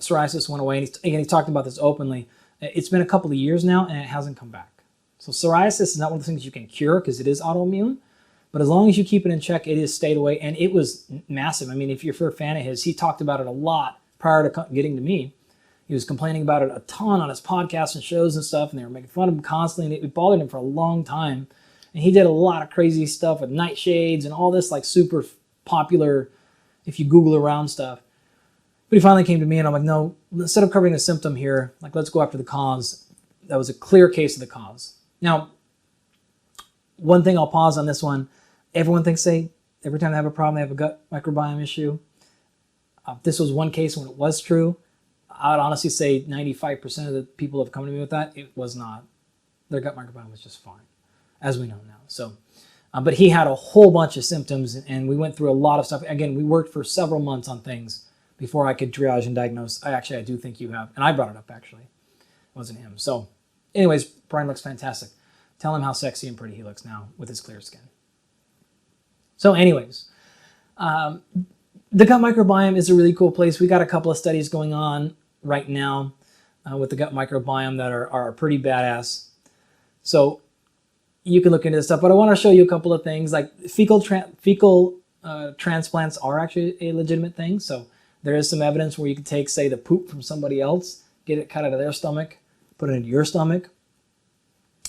Speaker 1: Psoriasis went away. And he talked about this openly. It's been a couple of years now, and it hasn't come back. So psoriasis is not one of the things you can cure because it is autoimmune. But as long as you keep it in check, it has stayed away. And it was massive. I mean, if you're a fan of his, he talked about it a lot prior to getting to me. He was complaining about it a ton on his podcasts and shows and stuff, and they were making fun of him constantly, and it bothered him for a long time. And he did a lot of crazy stuff with nightshades and all this like super popular, if you Google around stuff. But he finally came to me, and I'm like, no, instead of covering the symptom here, like let's go after the cause. That was a clear case of the cause. Now, one thing I'll pause on this one. Everyone thinks every time they have a problem, they have a gut microbiome issue. This was one case when it was true. I would honestly say 95% of the people have come to me with that. It was not. Their gut microbiome was just fine, as we know now. So, but he had a whole bunch of symptoms, and we went through a lot of stuff. Again, we worked for several months on things before I could triage and diagnose. I do think you have. And I brought it up, actually. It wasn't him. So anyways, Brian looks fantastic. Tell him how sexy and pretty he looks now with his clear skin. So anyways, the gut microbiome is a really cool place. We got a couple of studies going on right now with the gut microbiome that are pretty badass. So you can look into this stuff, but I want to show you a couple of things. Like fecal transplants are actually a legitimate thing. So there is some evidence where you can take, say, the poop from somebody else, get it cut out of their stomach, put it into your stomach,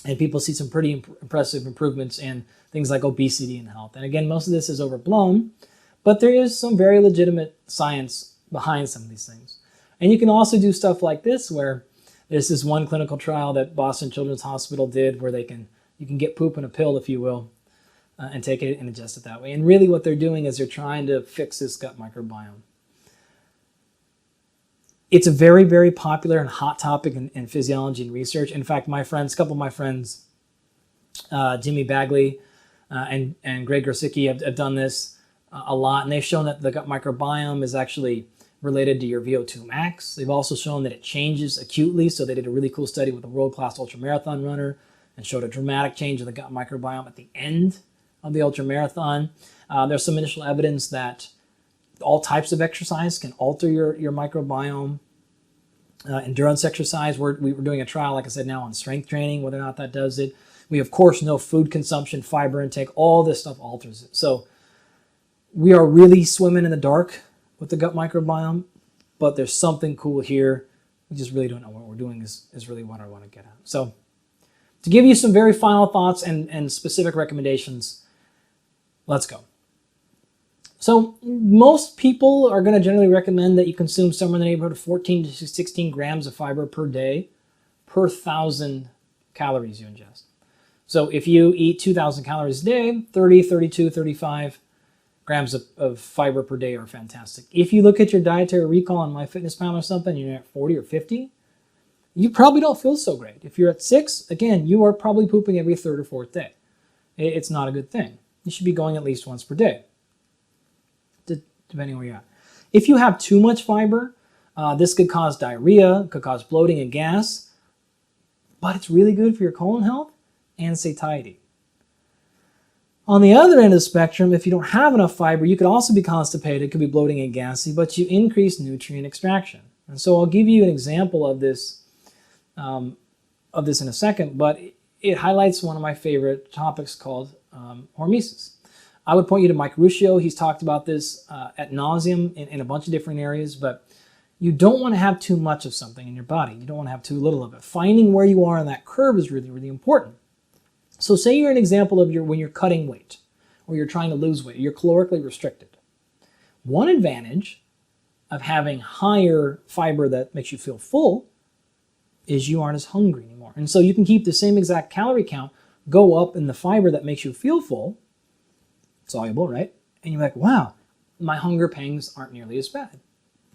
Speaker 1: and people see some pretty impressive improvements in things like obesity and health. And again, most of this is overblown, but there is some very legitimate science behind some of these things. And you can also do stuff like this, where there's this one clinical trial that Boston Children's Hospital did where you can get poop in a pill, if you will, and take it and ingest it that way. And really what they're doing is they're trying to fix this gut microbiome. It's a very, very popular and hot topic in physiology and research. In fact, a couple of my friends, Jimmy Bagley and Greg Grosicki have done this a lot, and they've shown that the gut microbiome is actually related to your VO2 max. They've also shown that it changes acutely, so they did a really cool study with a world-class ultramarathon runner and showed a dramatic change in the gut microbiome at the end of the ultramarathon. There's some initial evidence that all types of exercise can alter your microbiome. Endurance exercise, we were doing a trial, like I said, now on strength training, whether or not that does it. We, of course, know food consumption, fiber intake, all this stuff alters it. So we are really swimming in the dark with the gut microbiome, but there's something cool here. We just really don't know what we're doing is really what I want to get at. So to give you some very final thoughts and specific recommendations, let's go. So most people are going to generally recommend that you consume somewhere in the neighborhood of 14 to 16 grams of fiber per day per 1,000 calories you ingest. So if you eat 2,000 calories a day, 30, 32, 35 grams of fiber per day are fantastic. If you look at your dietary recall on MyFitnessPal or something, you're at 40 or 50, you probably don't feel so great. If you're at 6, again, you are probably pooping every third or fourth day. It's not a good thing. You should be going at least once per day, depending where you're at. If you have too much fiber, this could cause diarrhea, could cause bloating and gas, but it's really good for your colon health and satiety. On the other end of the spectrum, if you don't have enough fiber, you could also be constipated, could be bloating and gassy, but you increase nutrient extraction. And so I'll give you an example of this in a second, but it highlights one of my favorite topics called hormesis. I would point you to Mike Ruscio. He's talked about this ad nauseum in a bunch of different areas, but you don't want to have too much of something in your body. You don't want to have too little of it. Finding where you are on that curve is really, really important. So say you're an example of when you're cutting weight or you're trying to lose weight, you're calorically restricted. One advantage of having higher fiber that makes you feel full is you aren't as hungry anymore. And so you can keep the same exact calorie count, go up in the fiber that makes you feel full, soluble, right? And you're like, wow, my hunger pangs aren't nearly as bad.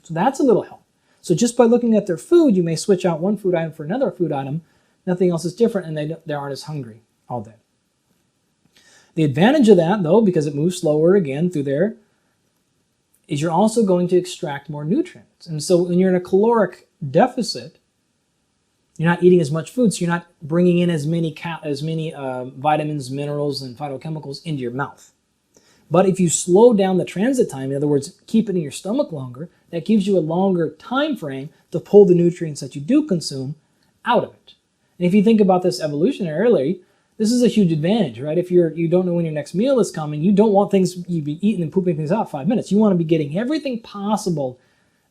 Speaker 1: So that's a little help. So just by looking at their food, you may switch out one food item for another food item. Nothing else is different, and they aren't as hungry all day. The advantage of that, though, because it moves slower again through there, is you're also going to extract more nutrients. And so when you're in a caloric deficit, you're not eating as much food, so you're not bringing in as many vitamins, minerals, and phytochemicals into your mouth. But if you slow down the transit time, in other words, keep it in your stomach longer, that gives you a longer time frame to pull the nutrients that you do consume out of it. And if you think about this evolutionarily, this is a huge advantage, right? If you don't know when your next meal is coming, you don't want things you be eating and pooping things out 5 minutes. You want to be getting everything possible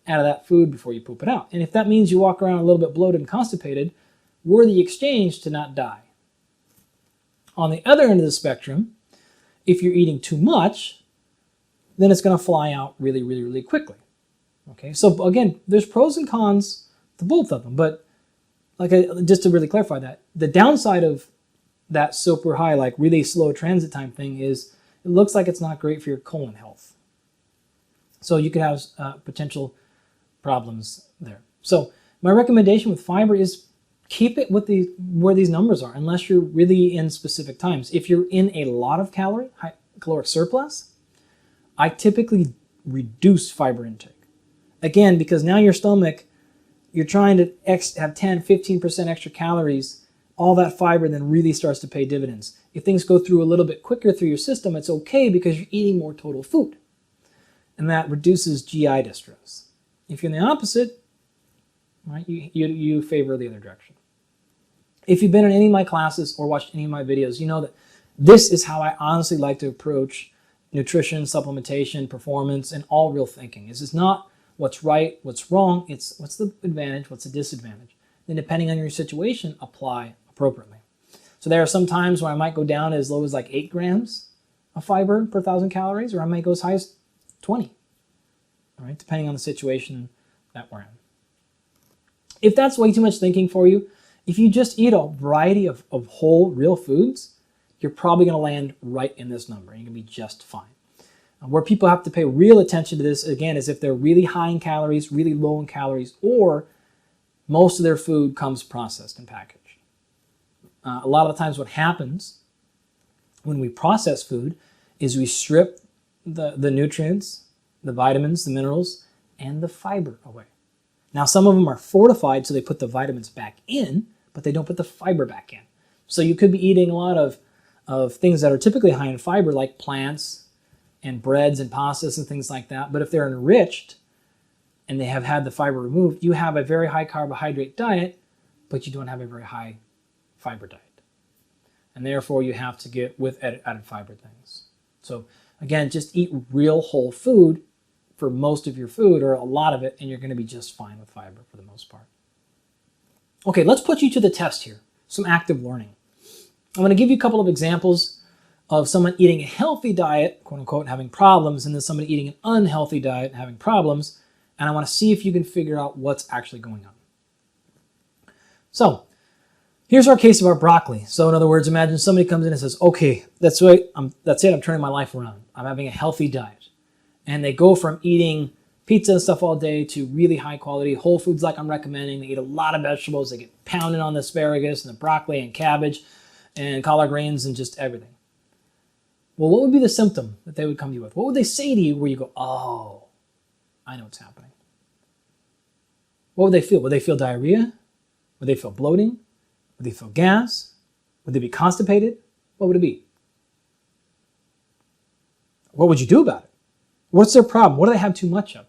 Speaker 1: out of that food before you poop it out. And if that means you walk around a little bit bloated and constipated, we're the exchange to not die. On the other end of the spectrum, if you're eating too much, then it's going to fly out really, really, really quickly. Okay, so again, there's pros and cons to both of them, but just to really clarify that, the downside of that super high, like really slow transit time thing is it looks like it's not great for your colon health. So you could have potential problems there. So my recommendation with fiber is keep it with where these numbers are, unless you're really in specific times. If you're in a lot of high caloric surplus, I typically reduce fiber intake. Again, because now your stomach, you're trying to have 10, 15% extra calories, all that fiber then really starts to pay dividends. If things go through a little bit quicker through your system, it's okay because you're eating more total food. And that reduces GI distress. If you're in the opposite, right, you favor the other direction. If you've been in any of my classes or watched any of my videos, you know that this is how I honestly like to approach nutrition, supplementation, performance, and all real thinking. This is not what's right, what's wrong, it's what's the advantage, what's the disadvantage. Then depending on your situation, apply appropriately. So there are some times where I might go down as low as like 8 grams of fiber per 1,000 calories, or I might go as high as 20, all right, depending on the situation that we're in. If that's way too much thinking for you, if you just eat a variety of whole, real foods, you're probably going to land right in this number. You're going to be just fine. Where people have to pay real attention to this, again, is if they're really high in calories, really low in calories, or most of their food comes processed and packaged. A lot of the times what happens when we process food is we strip the nutrients, the vitamins, the minerals, and the fiber away. Now, some of them are fortified, so they put the vitamins back in, but they don't put the fiber back in. So you could be eating a lot of things that are typically high in fiber, like plants and breads and pastas and things like that. But if they're enriched and they have had the fiber removed, you have a very high carbohydrate diet, but you don't have a very high fiber diet. And therefore, you have to get with added fiber things. So again, just eat real whole food for most of your food, or a lot of it, and you're going to be just fine with fiber for the most part. Okay, let's put you to the test here. Some active learning. I'm going to give you a couple of examples of someone eating a healthy diet, quote unquote, having problems, and then somebody eating an unhealthy diet and having problems. And I want to see if you can figure out what's actually going on. So here's our case of our broccoli. So in other words, imagine somebody comes in and says, okay, that's right, that's it, I'm turning my life around. I'm having a healthy diet. And they go from eating pizza and stuff all day to really high quality whole foods like I'm recommending. They eat a lot of vegetables. They get pounded on the asparagus and the broccoli and cabbage and collard greens and just everything. Well, what would be the symptom that they would come to you with? What would they say to you where you go, oh, I know what's happening? What would they feel? Would they feel diarrhea? Would they feel bloating? Would they feel gas? Would they be constipated? What would it be? What would you do about it? What's their problem? What do they have too much of?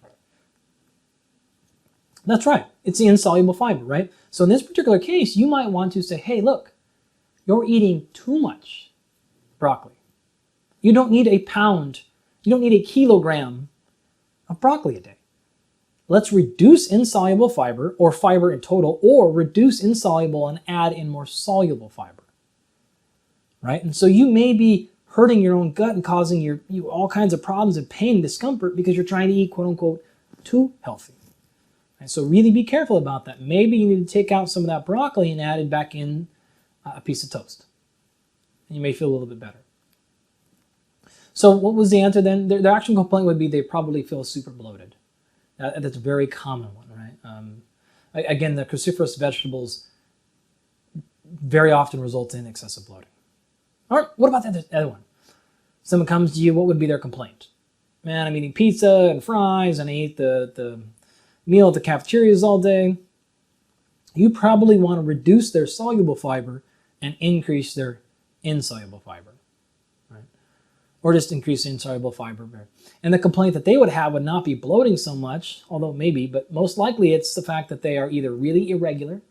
Speaker 1: That's right. It's the insoluble fiber, right? So in this particular case, you might want to say, hey, look, you're eating too much broccoli. You don't need a pound, you don't need a kilogram of broccoli a day. Let's reduce insoluble fiber, or fiber in total, or reduce insoluble and add in more soluble fiber, right? And so you may be hurting your own gut and causing you all kinds of problems and pain and discomfort because you're trying to eat, quote unquote, too healthy. And so really be careful about that. Maybe you need to take out some of that broccoli and add it back in a piece of toast. And you may feel a little bit better. So what was the answer then? Their actual complaint would be they probably feel super bloated. That's a very common one, right? Again, the cruciferous vegetables very often result in excessive bloating. All right, what about the other one? Someone comes to you, what would be their complaint? Man, I'm eating pizza and fries, and I eat the meal at the cafeterias all day. You probably want to reduce their soluble fiber and increase their insoluble fiber, right? Or just increase the insoluble fiber. And the complaint that they would have would not be bloating so much, although maybe, but most likely it's the fact that they are either really irregular.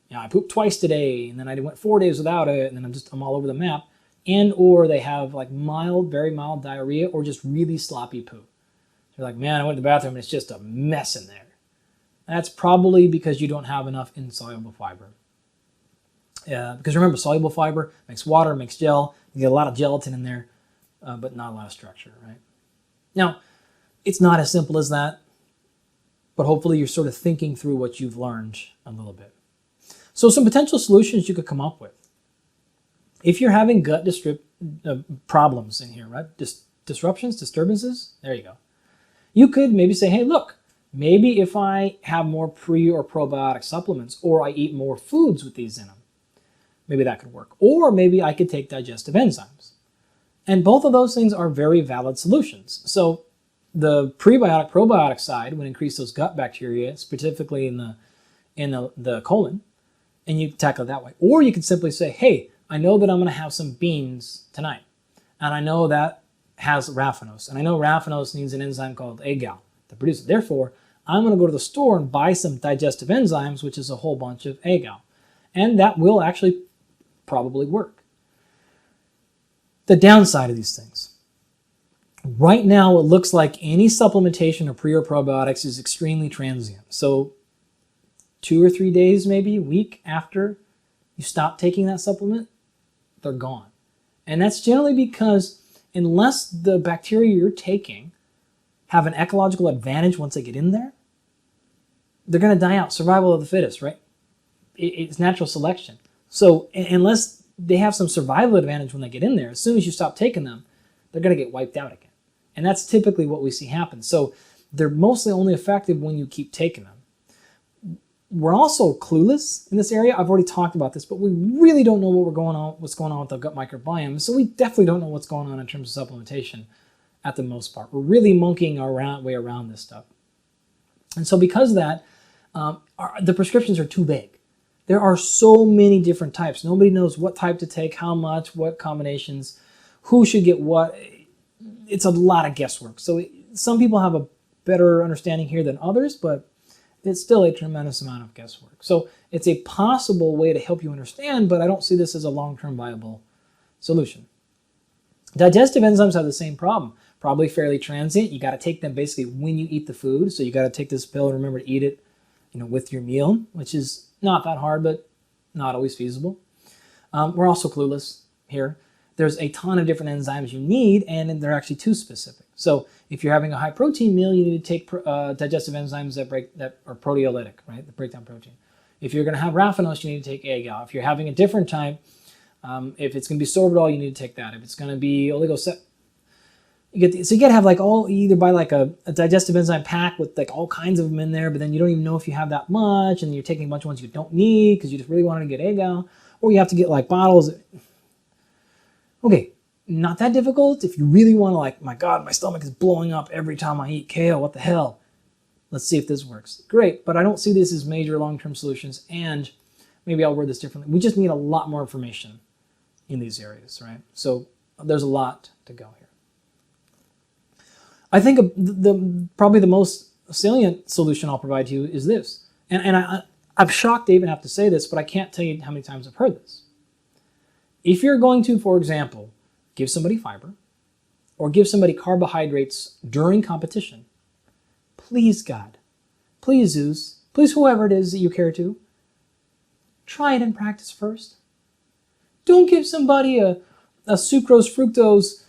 Speaker 1: You know, I pooped twice today, and then I went 4 days without it, and then I'm all over the map. And or they have like mild, very mild diarrhea, or just really sloppy poo. They're like, man, I went to the bathroom and it's just a mess in there. That's probably because you don't have enough insoluble fiber. Because remember, soluble fiber makes water, makes gel. You get a lot of gelatin in there, but not a lot of structure, right? Now, it's not as simple as that, but hopefully you're sort of thinking through what you've learned a little bit. So some potential solutions you could come up with. If you're having gut problems in here, right? Disruptions, disturbances, there you go. You could maybe say, hey, look, maybe if I have more pre or probiotic supplements, or I eat more foods with these in them, maybe that could work. Or maybe I could take digestive enzymes. And both of those things are very valid solutions. So the prebiotic, probiotic side would increase those gut bacteria, specifically in the colon, and you tackle it that way. Or you could simply say, hey, I know that I'm going to have some beans tonight, and I know that has raffinose, and I know raffinose needs an enzyme called agal to produce it. Therefore, I'm going to go to the store and buy some digestive enzymes, which is a whole bunch of agal, and that will actually probably work. The downside of these things. Right now, it looks like any supplementation of pre or probiotics is extremely transient. So 2 or 3 days, maybe a week after you stop taking that supplement, they're gone. And that's generally because unless the bacteria you're taking have an ecological advantage once they get in there, they're going to die out. Survival of the fittest, right? It's natural selection. So unless they have some survival advantage when they get in there, as soon as you stop taking them, they're going to get wiped out again. And that's typically what we see happen. So they're mostly only effective when you keep taking them. We're also clueless in this area. I've already talked about this, but we really don't know what's going on with the gut microbiome. So we definitely don't know what's going on in terms of supplementation at the most part. We're really monkeying our way around this stuff. And so because of that, the prescriptions are too vague. There are so many different types. Nobody knows what type to take, how much, what combinations, who should get what. It's a lot of guesswork. So some people have a better understanding here than others, but it's still a tremendous amount of guesswork. So it's a possible way to help you understand, but I don't see this as a long-term viable solution. Digestive enzymes have the same problem. Probably fairly transient. You got to take them basically when you eat the food. So you got to take this pill and remember to eat it, with your meal, which is not that hard, but not always feasible. We're also clueless here. There's a ton of different enzymes you need, and they're actually too specific. So if you're having a high protein meal, you need to take digestive enzymes that are proteolytic, right? That break down protein. If you're going to have raffinose, you need to take agal. If you're having a different type, if it's going to be sorbitol, you need to take that. If it's going to be oligosaccharides, so you got to have either buy like a digestive enzyme pack with like all kinds of them in there, but then you don't even know if you have that much, and you're taking a bunch of ones you don't need because you just really wanted to get agal, or you have to get like bottles. Okay, not that difficult. If you really want to my God, my stomach is blowing up every time I eat kale, what the hell? Let's see if this works. Great, but I don't see this as major long-term solutions, and maybe I'll word this differently. We just need a lot more information in these areas, right? So there's a lot to go here. I think probably the most salient solution I'll provide to you is this. And I'm shocked to even have to say this, but I can't tell you how many times I've heard this. If you're going to, for example, give somebody fiber or give somebody carbohydrates during competition, please God, please Zeus, please whoever it is that you care to, try it in practice first. Don't give somebody a sucrose, fructose,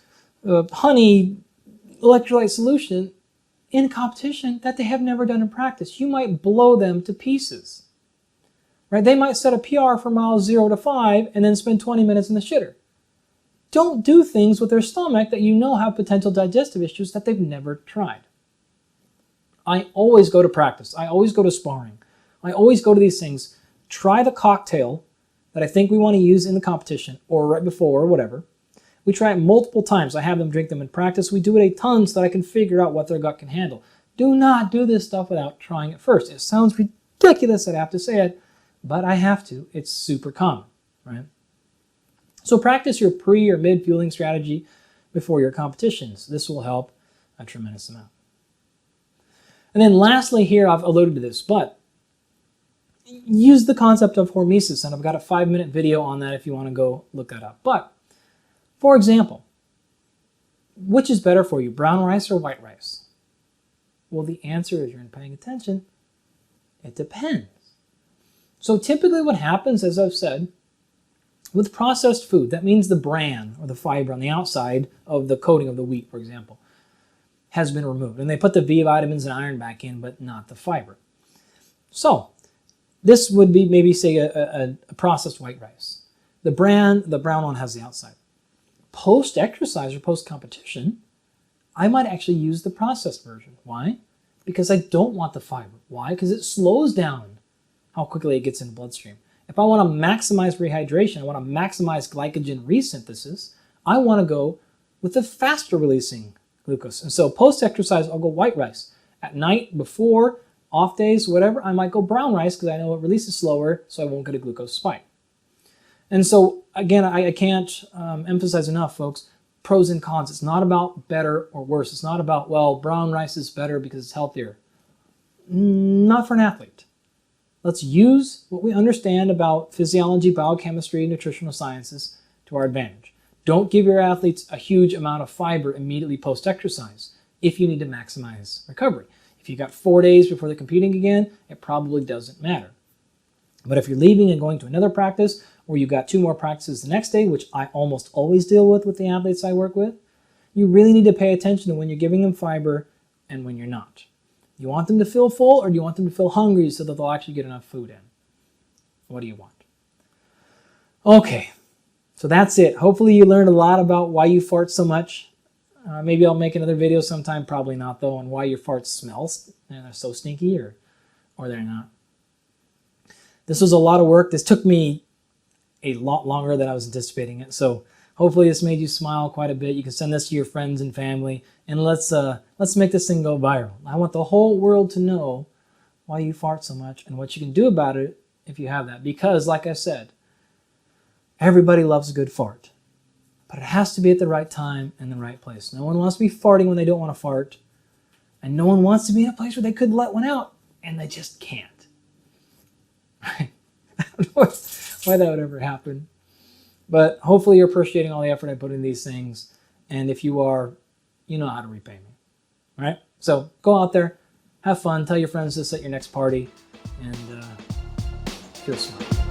Speaker 1: honey, electrolyte solution in competition that they have never done in practice. You might blow them to pieces. Right? They might set a PR for miles 0 to 5 and then spend 20 minutes in the shitter. don't do things with their stomach that you know have potential digestive issues that they've never tried. I always go to practice. I always go to sparring. I always go to these things. Try the cocktail that I think we want to use in the competition or right before or whatever. We try it multiple times. I have them drink them in practice. We do it a ton so that I can figure out what their gut can handle. Do not do this stuff without trying it first. It sounds ridiculous that I have to say it, but I have to. It's super common, right? So practice your pre or mid fueling strategy before your competitions. This will help a tremendous amount. And then lastly here, I've alluded to this, but use the concept of hormesis, and I've got a 5-minute video on that if you want to go look that up. But, for example, which is better for you, brown rice or white rice? Well, the answer is, you're paying attention, it depends. So typically what happens, as I've said, with processed food, that means the bran or the fiber on the outside of the coating of the wheat, for example, has been removed. And they put the B vitamins and iron back in, but not the fiber. So this would be maybe, say, a processed white rice. The brown one has the outside. Post-exercise or post-competition, I might actually use the processed version. Why? Because I don't want the fiber. Why? Because it slows down how quickly it gets in the bloodstream. If I want to maximize rehydration, I want to maximize glycogen resynthesis, I want to go with the faster releasing glucose. And so post-exercise, I'll go white rice. At night, before, off days, whatever, I might go brown rice because I know it releases slower, so I won't get a glucose spike. And so, again, I can't emphasize enough, folks, pros and cons. It's not about better or worse. It's not about, well, brown rice is better because it's healthier. Not for an athlete. Let's use what we understand about physiology, biochemistry, nutritional sciences to our advantage. Don't give your athletes a huge amount of fiber immediately post-exercise if you need to maximize recovery. If you've got 4 days before they're competing again, it probably doesn't matter. But if you're leaving and going to another practice, or you've got 2 more practices the next day, which I almost always deal with the athletes I work with, you really need to pay attention to when you're giving them fiber and when you're not. You want them to feel full, or do you want them to feel hungry so that they'll actually get enough food in? What do you want? Okay, so that's it. Hopefully you learned a lot about why you fart so much. Maybe I'll make another video sometime, probably not though, on why your farts smell and they're so stinky or they're not. This was a lot of work. This took me a lot longer than I was anticipating it. So hopefully this made you smile quite a bit. You can send this to your friends and family, and let's make this thing go viral. I want the whole world to know why you fart so much and what you can do about it if you have that. Because, like I said, everybody loves a good fart, but it has to be at the right time and the right place. No one wants to be farting when they don't want to fart, and no one wants to be in a place where they could let one out and they just can't. I don't know why that would ever happen. But hopefully you're appreciating all the effort I put in these things. And if you are, you know how to repay me. All right? So go out there, have fun, tell your friends this at your next party, and feel smart.